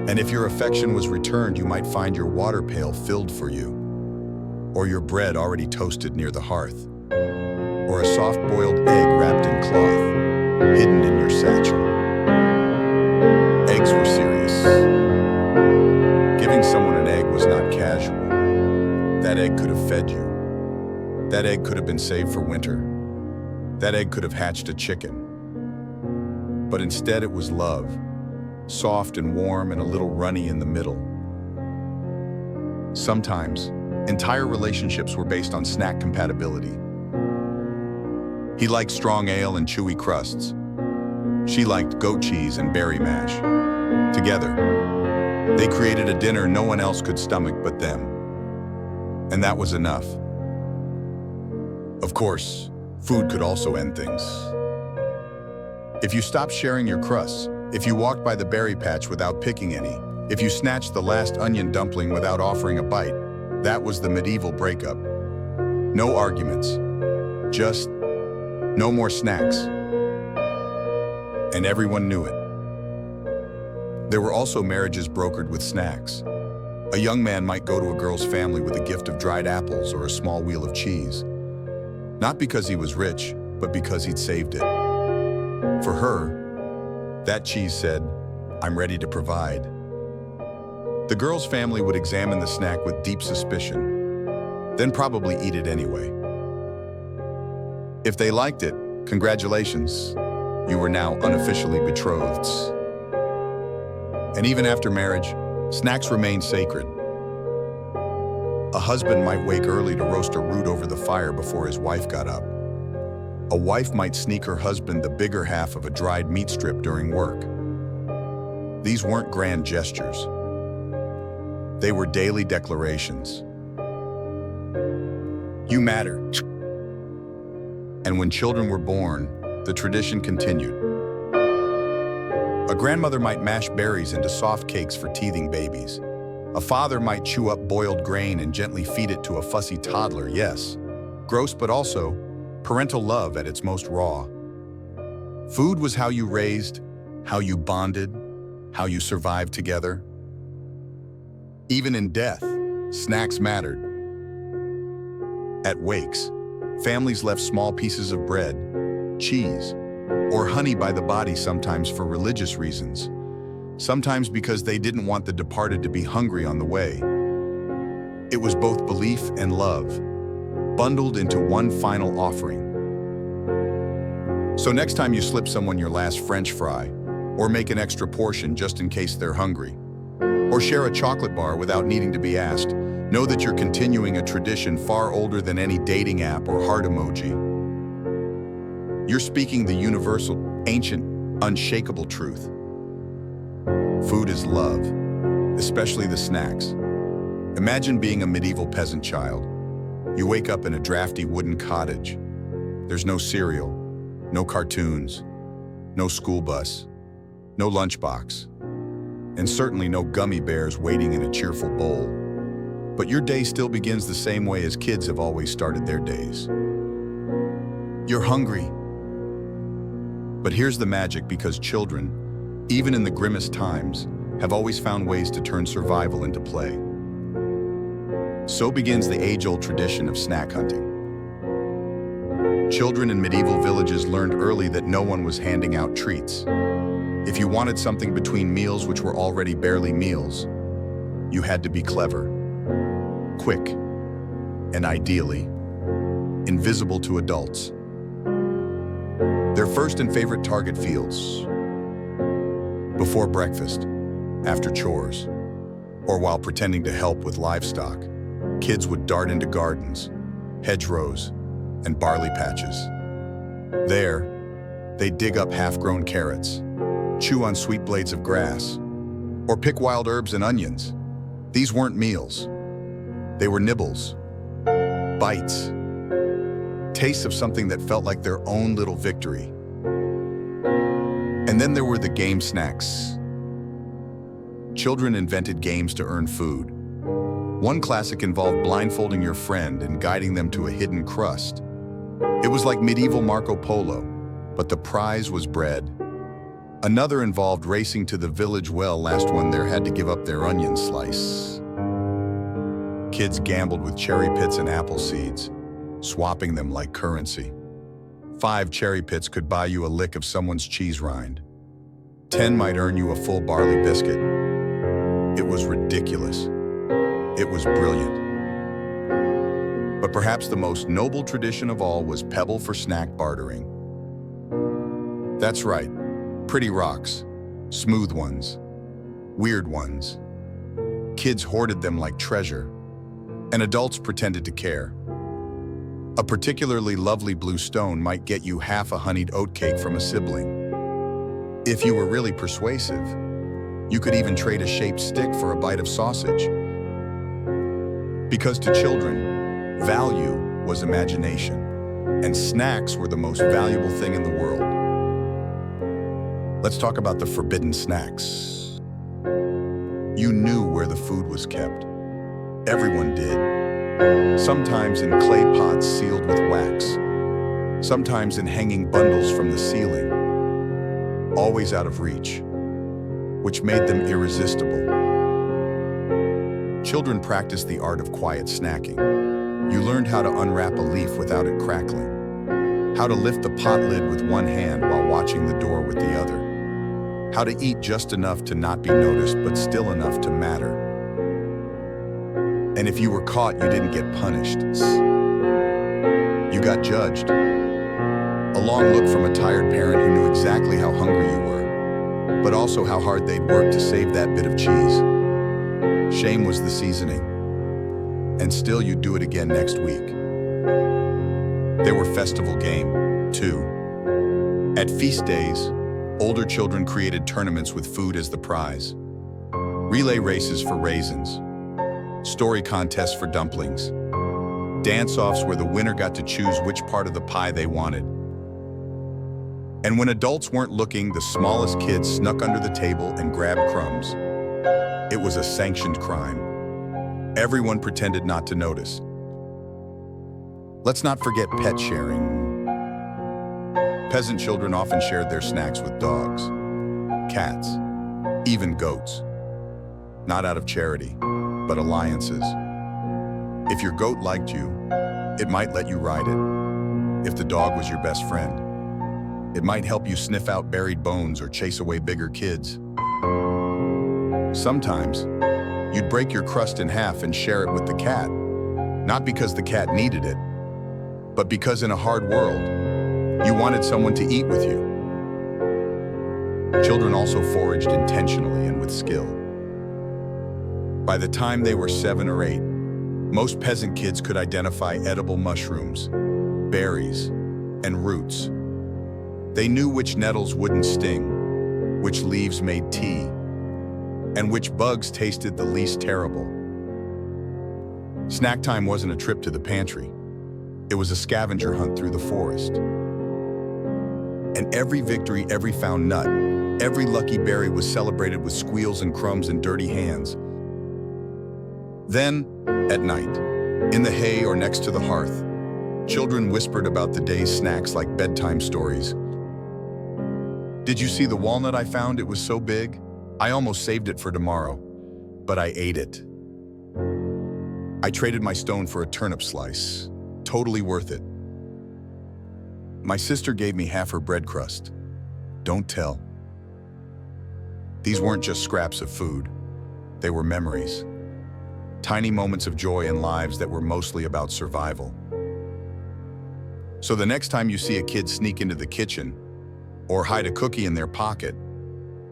Speaker 1: And if your affection was returned, you might find your water pail filled for you, or your bread already toasted near the hearth, or a soft-boiled egg wrapped in cloth, hidden in your satchel. stakes were serious. Giving someone an egg was not casual. That egg could have fed you. That egg could have been saved for winter. That egg could have hatched a chicken. But instead it was love, soft and warm and a little runny in the middle. Sometimes, entire relationships were based on snack compatibility. He liked strong ale and chewy crusts. She liked goat cheese and berry mash. Together, they created a dinner no one else could stomach but them. And that was enough. Of course, food could also end things. If you stopped sharing your crusts, if you walked by the berry patch without picking any, if you snatched the last onion dumpling without offering a bite, that was the medieval breakup. No arguments, just no more snacks. And everyone knew it. There were also marriages brokered with snacks. A young man might go to a girl's family with a gift of dried apples or a small wheel of cheese. Not because he was rich, but because he'd saved it. For her, that cheese said, "I'm ready to provide." The girl's family would examine the snack with deep suspicion, then probably eat it anyway. If they liked it, congratulations, you were now unofficially betrothed. And even after marriage, snacks remained sacred. A husband might wake early to roast a root over the fire before his wife got up. A wife might sneak her husband the bigger half of a dried meat strip during work. These weren't grand gestures. They were daily declarations. You matter. And when children were born, the tradition continued. A grandmother might mash berries into soft cakes for teething babies. A father might chew up boiled grain and gently feed it to a fussy toddler, yes. Gross, but also parental love at its most raw. Food was how you raised, how you bonded, how you survived together. Even in death, snacks mattered. At wakes, families left small pieces of bread, cheese, or honey by the body, sometimes for religious reasons, sometimes because they didn't want the departed to be hungry on the way. It was both belief and love, bundled into one final offering. So next time you slip someone your last French fry, or make an extra portion just in case they're hungry, or share a chocolate bar without needing to be asked, know that you're continuing a tradition far older than any dating app or heart emoji. You're speaking the universal, ancient, unshakable truth. Food is love, especially the snacks. Imagine being a medieval peasant child. You wake up in a drafty wooden cottage. There's no cereal, no cartoons, no school bus, no lunchbox, and certainly no gummy bears waiting in a cheerful bowl. But your day still begins the same way as kids have always started their days. You're hungry. But here's the magic, because children, even in the grimmest times, have always found ways to turn survival into play. So begins the age-old tradition of snack hunting. Children in medieval villages learned early that no one was handing out treats. If you wanted something between meals which were already barely meals, you had to be clever, quick, and ideally, invisible to adults. Their first and favorite target fields: before breakfast, after chores, or while pretending to help with livestock, kids would dart into gardens, hedgerows, and barley patches. There, they'd dig up half-grown carrots, chew on sweet blades of grass, or pick wild herbs and onions. These weren't meals. They were nibbles, bites, tastes of something that felt like their own little victory. And then there were the game snacks. Children invented games to earn food. One classic involved blindfolding your friend and guiding them to a hidden crust. It was like medieval Marco Polo, but the prize was bread. Another involved racing to the village well. Last one there had to give up their onion slice. Kids gambled with cherry pits and apple seeds, swapping them like currency. 5 cherry pits could buy you a lick of someone's cheese rind. 10 might earn you a full barley biscuit. It was ridiculous. It was brilliant. But perhaps the most noble tradition of all was pebble for snack bartering. That's right, pretty rocks, smooth ones, weird ones. Kids hoarded them like treasure, and adults pretended to care. A particularly lovely blue stone might get you half a honeyed oatcake from a sibling. If you were really persuasive, you could even trade a shaped stick for a bite of sausage. Because to children, value was imagination, and snacks were the most valuable thing in the world. Let's talk about the forbidden snacks. You knew where the food was kept. Everyone did. Sometimes in clay pots sealed with wax. Sometimes in hanging bundles from the ceiling. Always out of reach, which made them irresistible. Children practiced the art of quiet snacking. You learned how to unwrap a leaf without it crackling, how to lift the pot lid with one hand while watching the door with the other, how to eat just enough to not be noticed but still enough to matter. And if you were caught, you didn't get punished. You got judged. A long look from a tired parent who knew exactly how hungry you were, but also how hard they'd worked to save that bit of cheese. Shame was the seasoning. And still you'd do it again next week. There were festival game, too. At feast days, older children created tournaments with food as the prize. Relay races for raisins. Story contests for dumplings. Dance-offs where the winner got to choose which part of the pie they wanted. And when adults weren't looking, the smallest kids snuck under the table and grabbed crumbs. It was a sanctioned crime. Everyone pretended not to notice. Let's not forget pet sharing. Peasant children often shared their snacks with dogs, cats, even goats. Not out of charity, but alliances. If your goat liked you, it might let you ride it. If the dog was your best friend, it might help you sniff out buried bones or chase away bigger kids. Sometimes, you'd break your crust in half and share it with the cat, not because the cat needed it, but because in a hard world, you wanted someone to eat with you. Children also foraged intentionally and with skill. By the time they were 7 or 8, most peasant kids could identify edible mushrooms, berries, and roots. They knew which nettles wouldn't sting, which leaves made tea, and which bugs tasted the least terrible. Snack time wasn't a trip to the pantry. It was a scavenger hunt through the forest. And every victory, every found nut, every lucky berry was celebrated with squeals and crumbs and dirty hands. Then, at night, in the hay or next to the hearth, children whispered about the day's snacks like bedtime stories. Did you see the walnut I found? It was so big. I almost saved it for tomorrow, but I ate it. I traded my stone for a turnip slice. Totally worth it. My sister gave me half her bread crust. Don't tell. These weren't just scraps of food. They were memories. Tiny moments of joy in lives that were mostly about survival. So the next time you see a kid sneak into the kitchen, or hide a cookie in their pocket,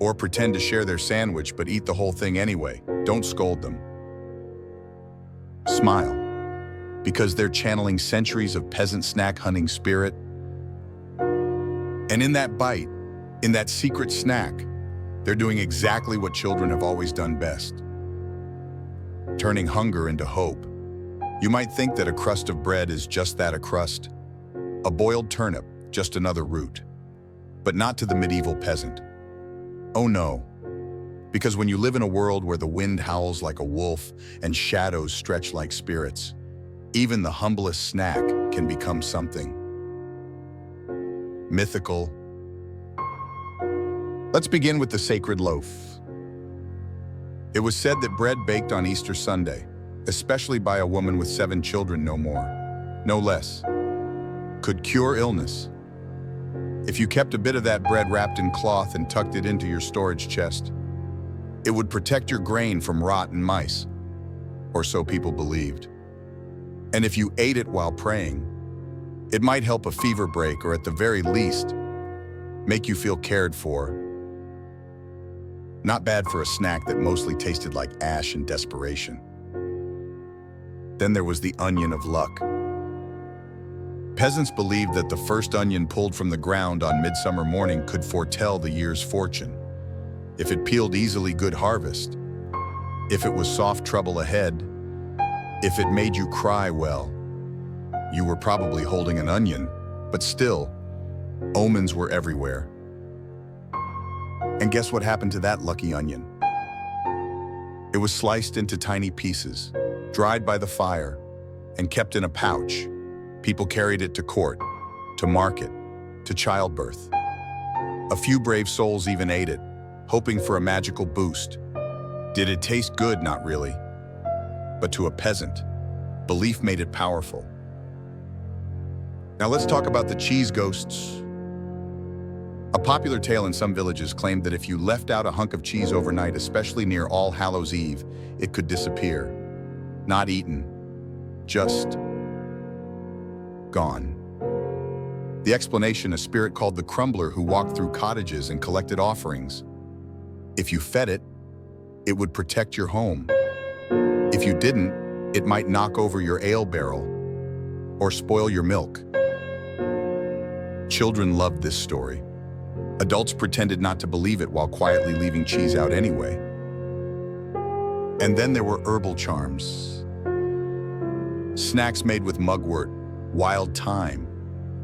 Speaker 1: or pretend to share their sandwich but eat the whole thing anyway, don't scold them. Smile, because they're channeling centuries of peasant snack hunting spirit. And in that bite, in that secret snack, they're doing exactly what children have always done best. Turning hunger into hope. You might think that a crust of bread is just that, a crust. A boiled turnip, just another root. But not to the medieval peasant. Oh no, because when you live in a world where the wind howls like a wolf and shadows stretch like spirits, even the humblest snack can become something mythical. Let's begin with the sacred loaf. It was said that bread baked on Easter Sunday, especially by a woman with 7 children, no more, no less, could cure illness. If you kept a bit of that bread wrapped in cloth and tucked it into your storage chest, it would protect your grain from rot and mice, or so people believed. And if you ate it while praying, it might help a fever break, or at the very least, make you feel cared for. Not bad for a snack that mostly tasted like ash and desperation. Then there was the onion of luck. Peasants believed that the first onion pulled from the ground on midsummer morning could foretell the year's fortune. If it peeled easily, good harvest. If it was soft, trouble ahead. If it made you cry, well, you were probably holding an onion, but still, omens were everywhere. And guess what happened to that lucky onion? It was sliced into tiny pieces, dried by the fire, and kept in a pouch. People carried it to court, to market, to childbirth. A few brave souls even ate it, hoping for a magical boost. Did it taste good? Not really. But to a peasant, belief made it powerful. Now let's talk about the cheese ghosts. A popular tale in some villages claimed that if you left out a hunk of cheese overnight, especially near All Hallows Eve, it could disappear. Not eaten, just gone. The explanation: a spirit called the crumbler who walked through cottages and collected offerings. If you fed it, it would protect your home. If you didn't, it might knock over your ale barrel or spoil your milk. Children loved this story. Adults pretended not to believe it while quietly leaving cheese out anyway. And then there were herbal charms. Snacks made with mugwort, wild thyme,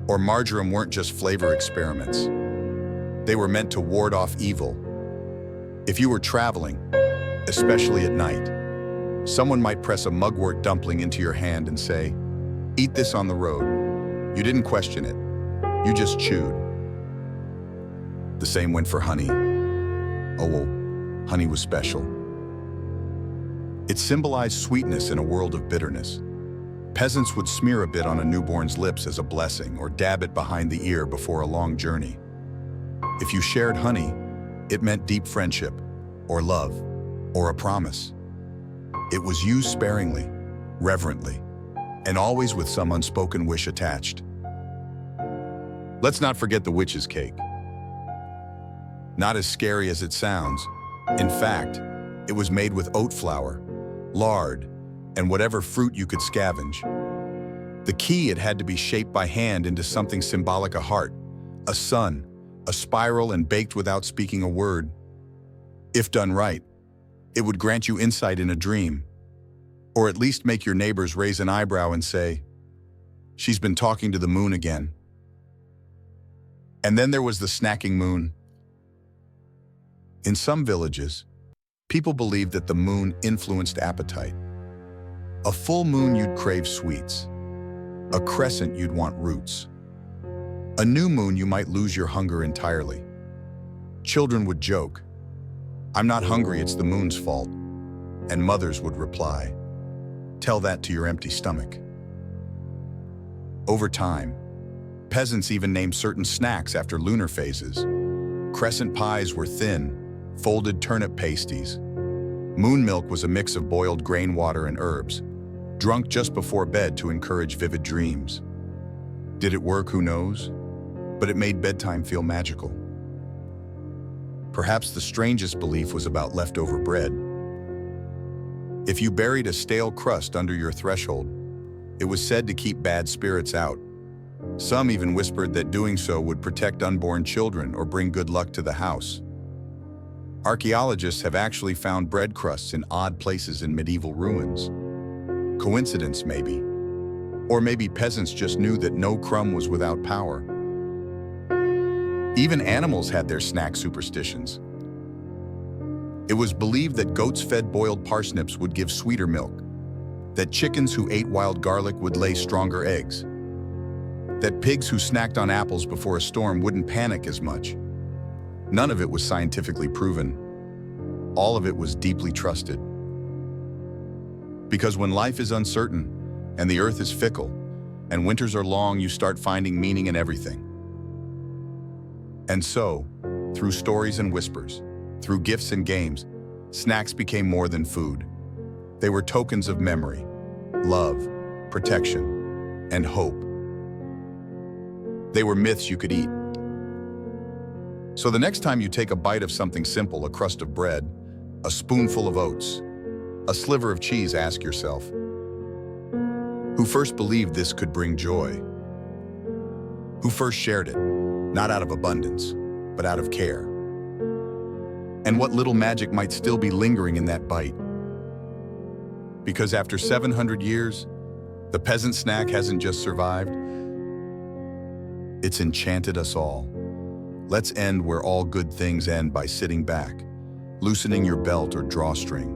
Speaker 1: or marjoram weren't just flavor experiments. They were meant to ward off evil. If you were traveling, especially at night, someone might press a mugwort dumpling into your hand and say, "Eat this on the road." You didn't question it. You just chewed. The same went for honey. Oh, well, honey was special. It symbolized sweetness in a world of bitterness. Peasants would smear a bit on a newborn's lips as a blessing, or dab it behind the ear before a long journey. If you shared honey, it meant deep friendship, or love, or a promise. It was used sparingly, reverently, and always with some unspoken wish attached. Let's not forget the witch's cake. Not as scary as it sounds. In fact, it was made with oat flour, lard, and whatever fruit you could scavenge. The key: it had to be shaped by hand into something symbolic: a heart, a sun, a spiral, and baked without speaking a word. If done right, it would grant you insight in a dream, or at least make your neighbors raise an eyebrow and say, "She's been talking to the moon again." And then there was the snacking moon. In some villages, people believed that the moon influenced appetite. A full moon, you'd crave sweets. A crescent, you'd want roots. A new moon, you might lose your hunger entirely. Children would joke, "I'm not hungry, it's the moon's fault." And mothers would reply, "Tell that to your empty stomach." Over time, peasants even named certain snacks after lunar phases. Crescent pies were thin, folded turnip pasties. Moon milk was a mix of boiled grain water and herbs, drunk just before bed to encourage vivid dreams. Did it work? Who knows? But it made bedtime feel magical. Perhaps the strangest belief was about leftover bread. If you buried a stale crust under your threshold, it was said to keep bad spirits out. Some even whispered that doing so would protect unborn children or bring good luck to the house. Archaeologists have actually found bread crusts in odd places in medieval ruins. Coincidence, maybe? Or maybe peasants just knew that no crumb was without power. Even animals had their snack superstitions. It was believed that goats fed boiled parsnips would give sweeter milk, that chickens who ate wild garlic would lay stronger eggs, that pigs who snacked on apples before a storm wouldn't panic as much. None of it was scientifically proven. All of it was deeply trusted. Because when life is uncertain, and the earth is fickle, and winters are long, you start finding meaning in everything. And so, through stories and whispers, through gifts and games, snacks became more than food. They were tokens of memory, love, protection, and hope. They were myths you could eat. So the next time you take a bite of something simple, a crust of bread, a spoonful of oats, a sliver of cheese, ask yourself, who first believed this could bring joy? Who first shared it, not out of abundance, but out of care? And what little magic might still be lingering in that bite? Because after 700 years, the peasant snack hasn't just survived, it's enchanted us all. Let's end where all good things end, by sitting back, loosening your belt or drawstring.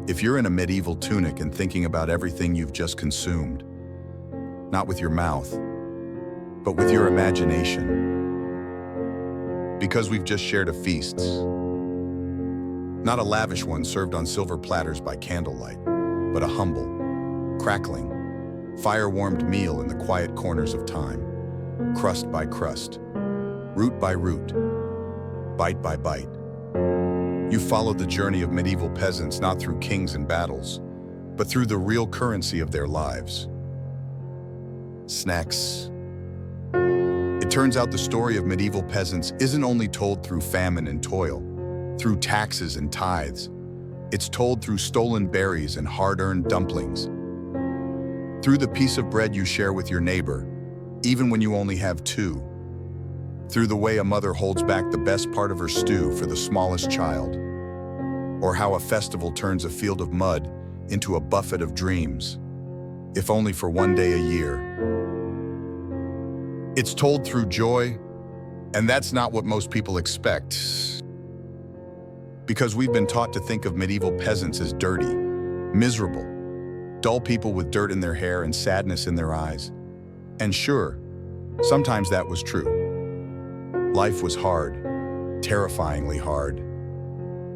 Speaker 1: If you're in a medieval tunic and thinking about everything you've just consumed, not with your mouth, but with your imagination. Because we've just shared a feast. Not a lavish one served on silver platters by candlelight, but a humble, crackling, fire-warmed meal in the quiet corners of time, crust by crust, root by root, bite by bite. You followed the journey of medieval peasants not through kings and battles, but through the real currency of their lives. Snacks. It turns out the story of medieval peasants isn't only told through famine and toil, through taxes and tithes. It's told through stolen berries and hard-earned dumplings, through the piece of bread you share with your neighbor, even when you only have two, through the way a mother holds back the best part of her stew for the smallest child, or how a festival turns a field of mud into a buffet of dreams, if only for one day a year. It's told through joy, and that's not what most people expect. Because we've been taught to think of medieval peasants as dirty, miserable, dull people with dirt in their hair and sadness in their eyes. And sure, sometimes that was true. Life was hard, terrifyingly hard.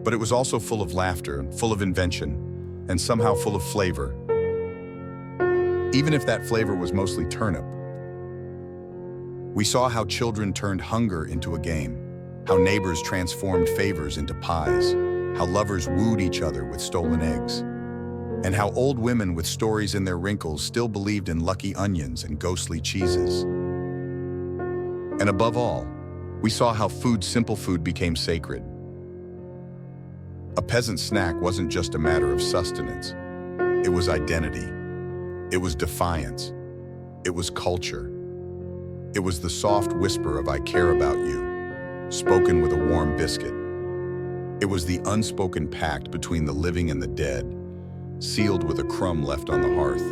Speaker 1: But it was also full of laughter, full of invention, and somehow full of flavor. Even if that flavor was mostly turnip. We saw how children turned hunger into a game, how neighbors transformed favors into pies, how lovers wooed each other with stolen eggs, and how old women with stories in their wrinkles still believed in lucky onions and ghostly cheeses. And above all, we saw how simple food became sacred. A peasant snack wasn't just a matter of sustenance. It was identity. It was defiance. It was culture. It was the soft whisper of "I care about you," spoken with a warm biscuit. It was the unspoken pact between the living and the dead, sealed with a crumb left on the hearth.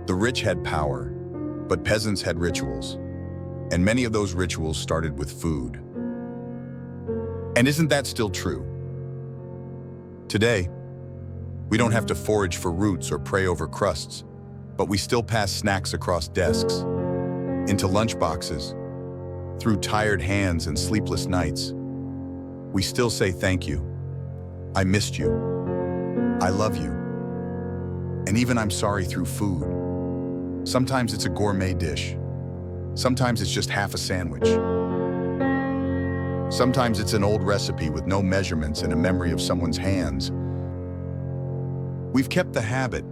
Speaker 1: The rich had power, but peasants had rituals. And many of those rituals started with food. And isn't that still true? Today, we don't have to forage for roots or pray over crusts, but we still pass snacks across desks, into lunchboxes, through tired hands and sleepless nights. We still say thank you, I missed you, I love you, and even I'm sorry through food. Sometimes it's a gourmet dish. Sometimes it's just half a sandwich. Sometimes it's an old recipe with no measurements and a memory of someone's hands. We've kept the habit,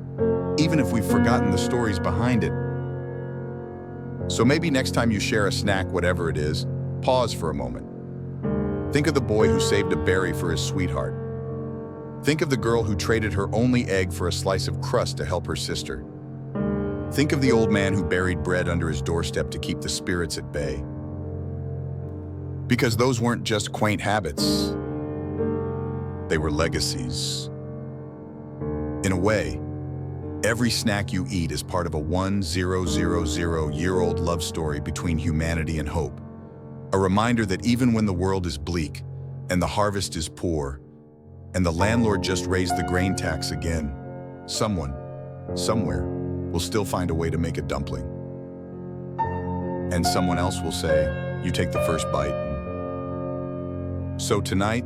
Speaker 1: even if we've forgotten the stories behind it. So maybe next time you share a snack, whatever it is, pause for a moment. Think of the boy who saved a berry for his sweetheart. Think of the girl who traded her only egg for a slice of crust to help her sister. Think of the old man who buried bread under his doorstep to keep the spirits at bay. Because those weren't just quaint habits. They were legacies. In a way, every snack you eat is part of a 1000-year-old love story between humanity and hope. A reminder that even when the world is bleak, and the harvest is poor, and the landlord just raised the grain tax again, someone, somewhere, will still find a way to make a dumpling. And someone else will say, you take the first bite. So tonight,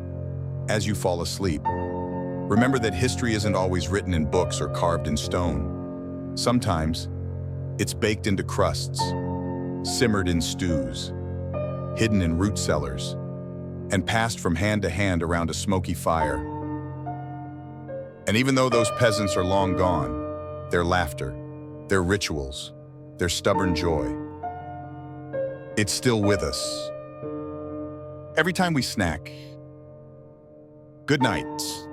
Speaker 1: as you fall asleep, remember that history isn't always written in books or carved in stone. Sometimes, it's baked into crusts, simmered in stews, hidden in root cellars, and passed from hand to hand around a smoky fire. And even though those peasants are long gone, their laughter, their rituals, their stubborn joy, it's still with us. Every time we snack. Good night.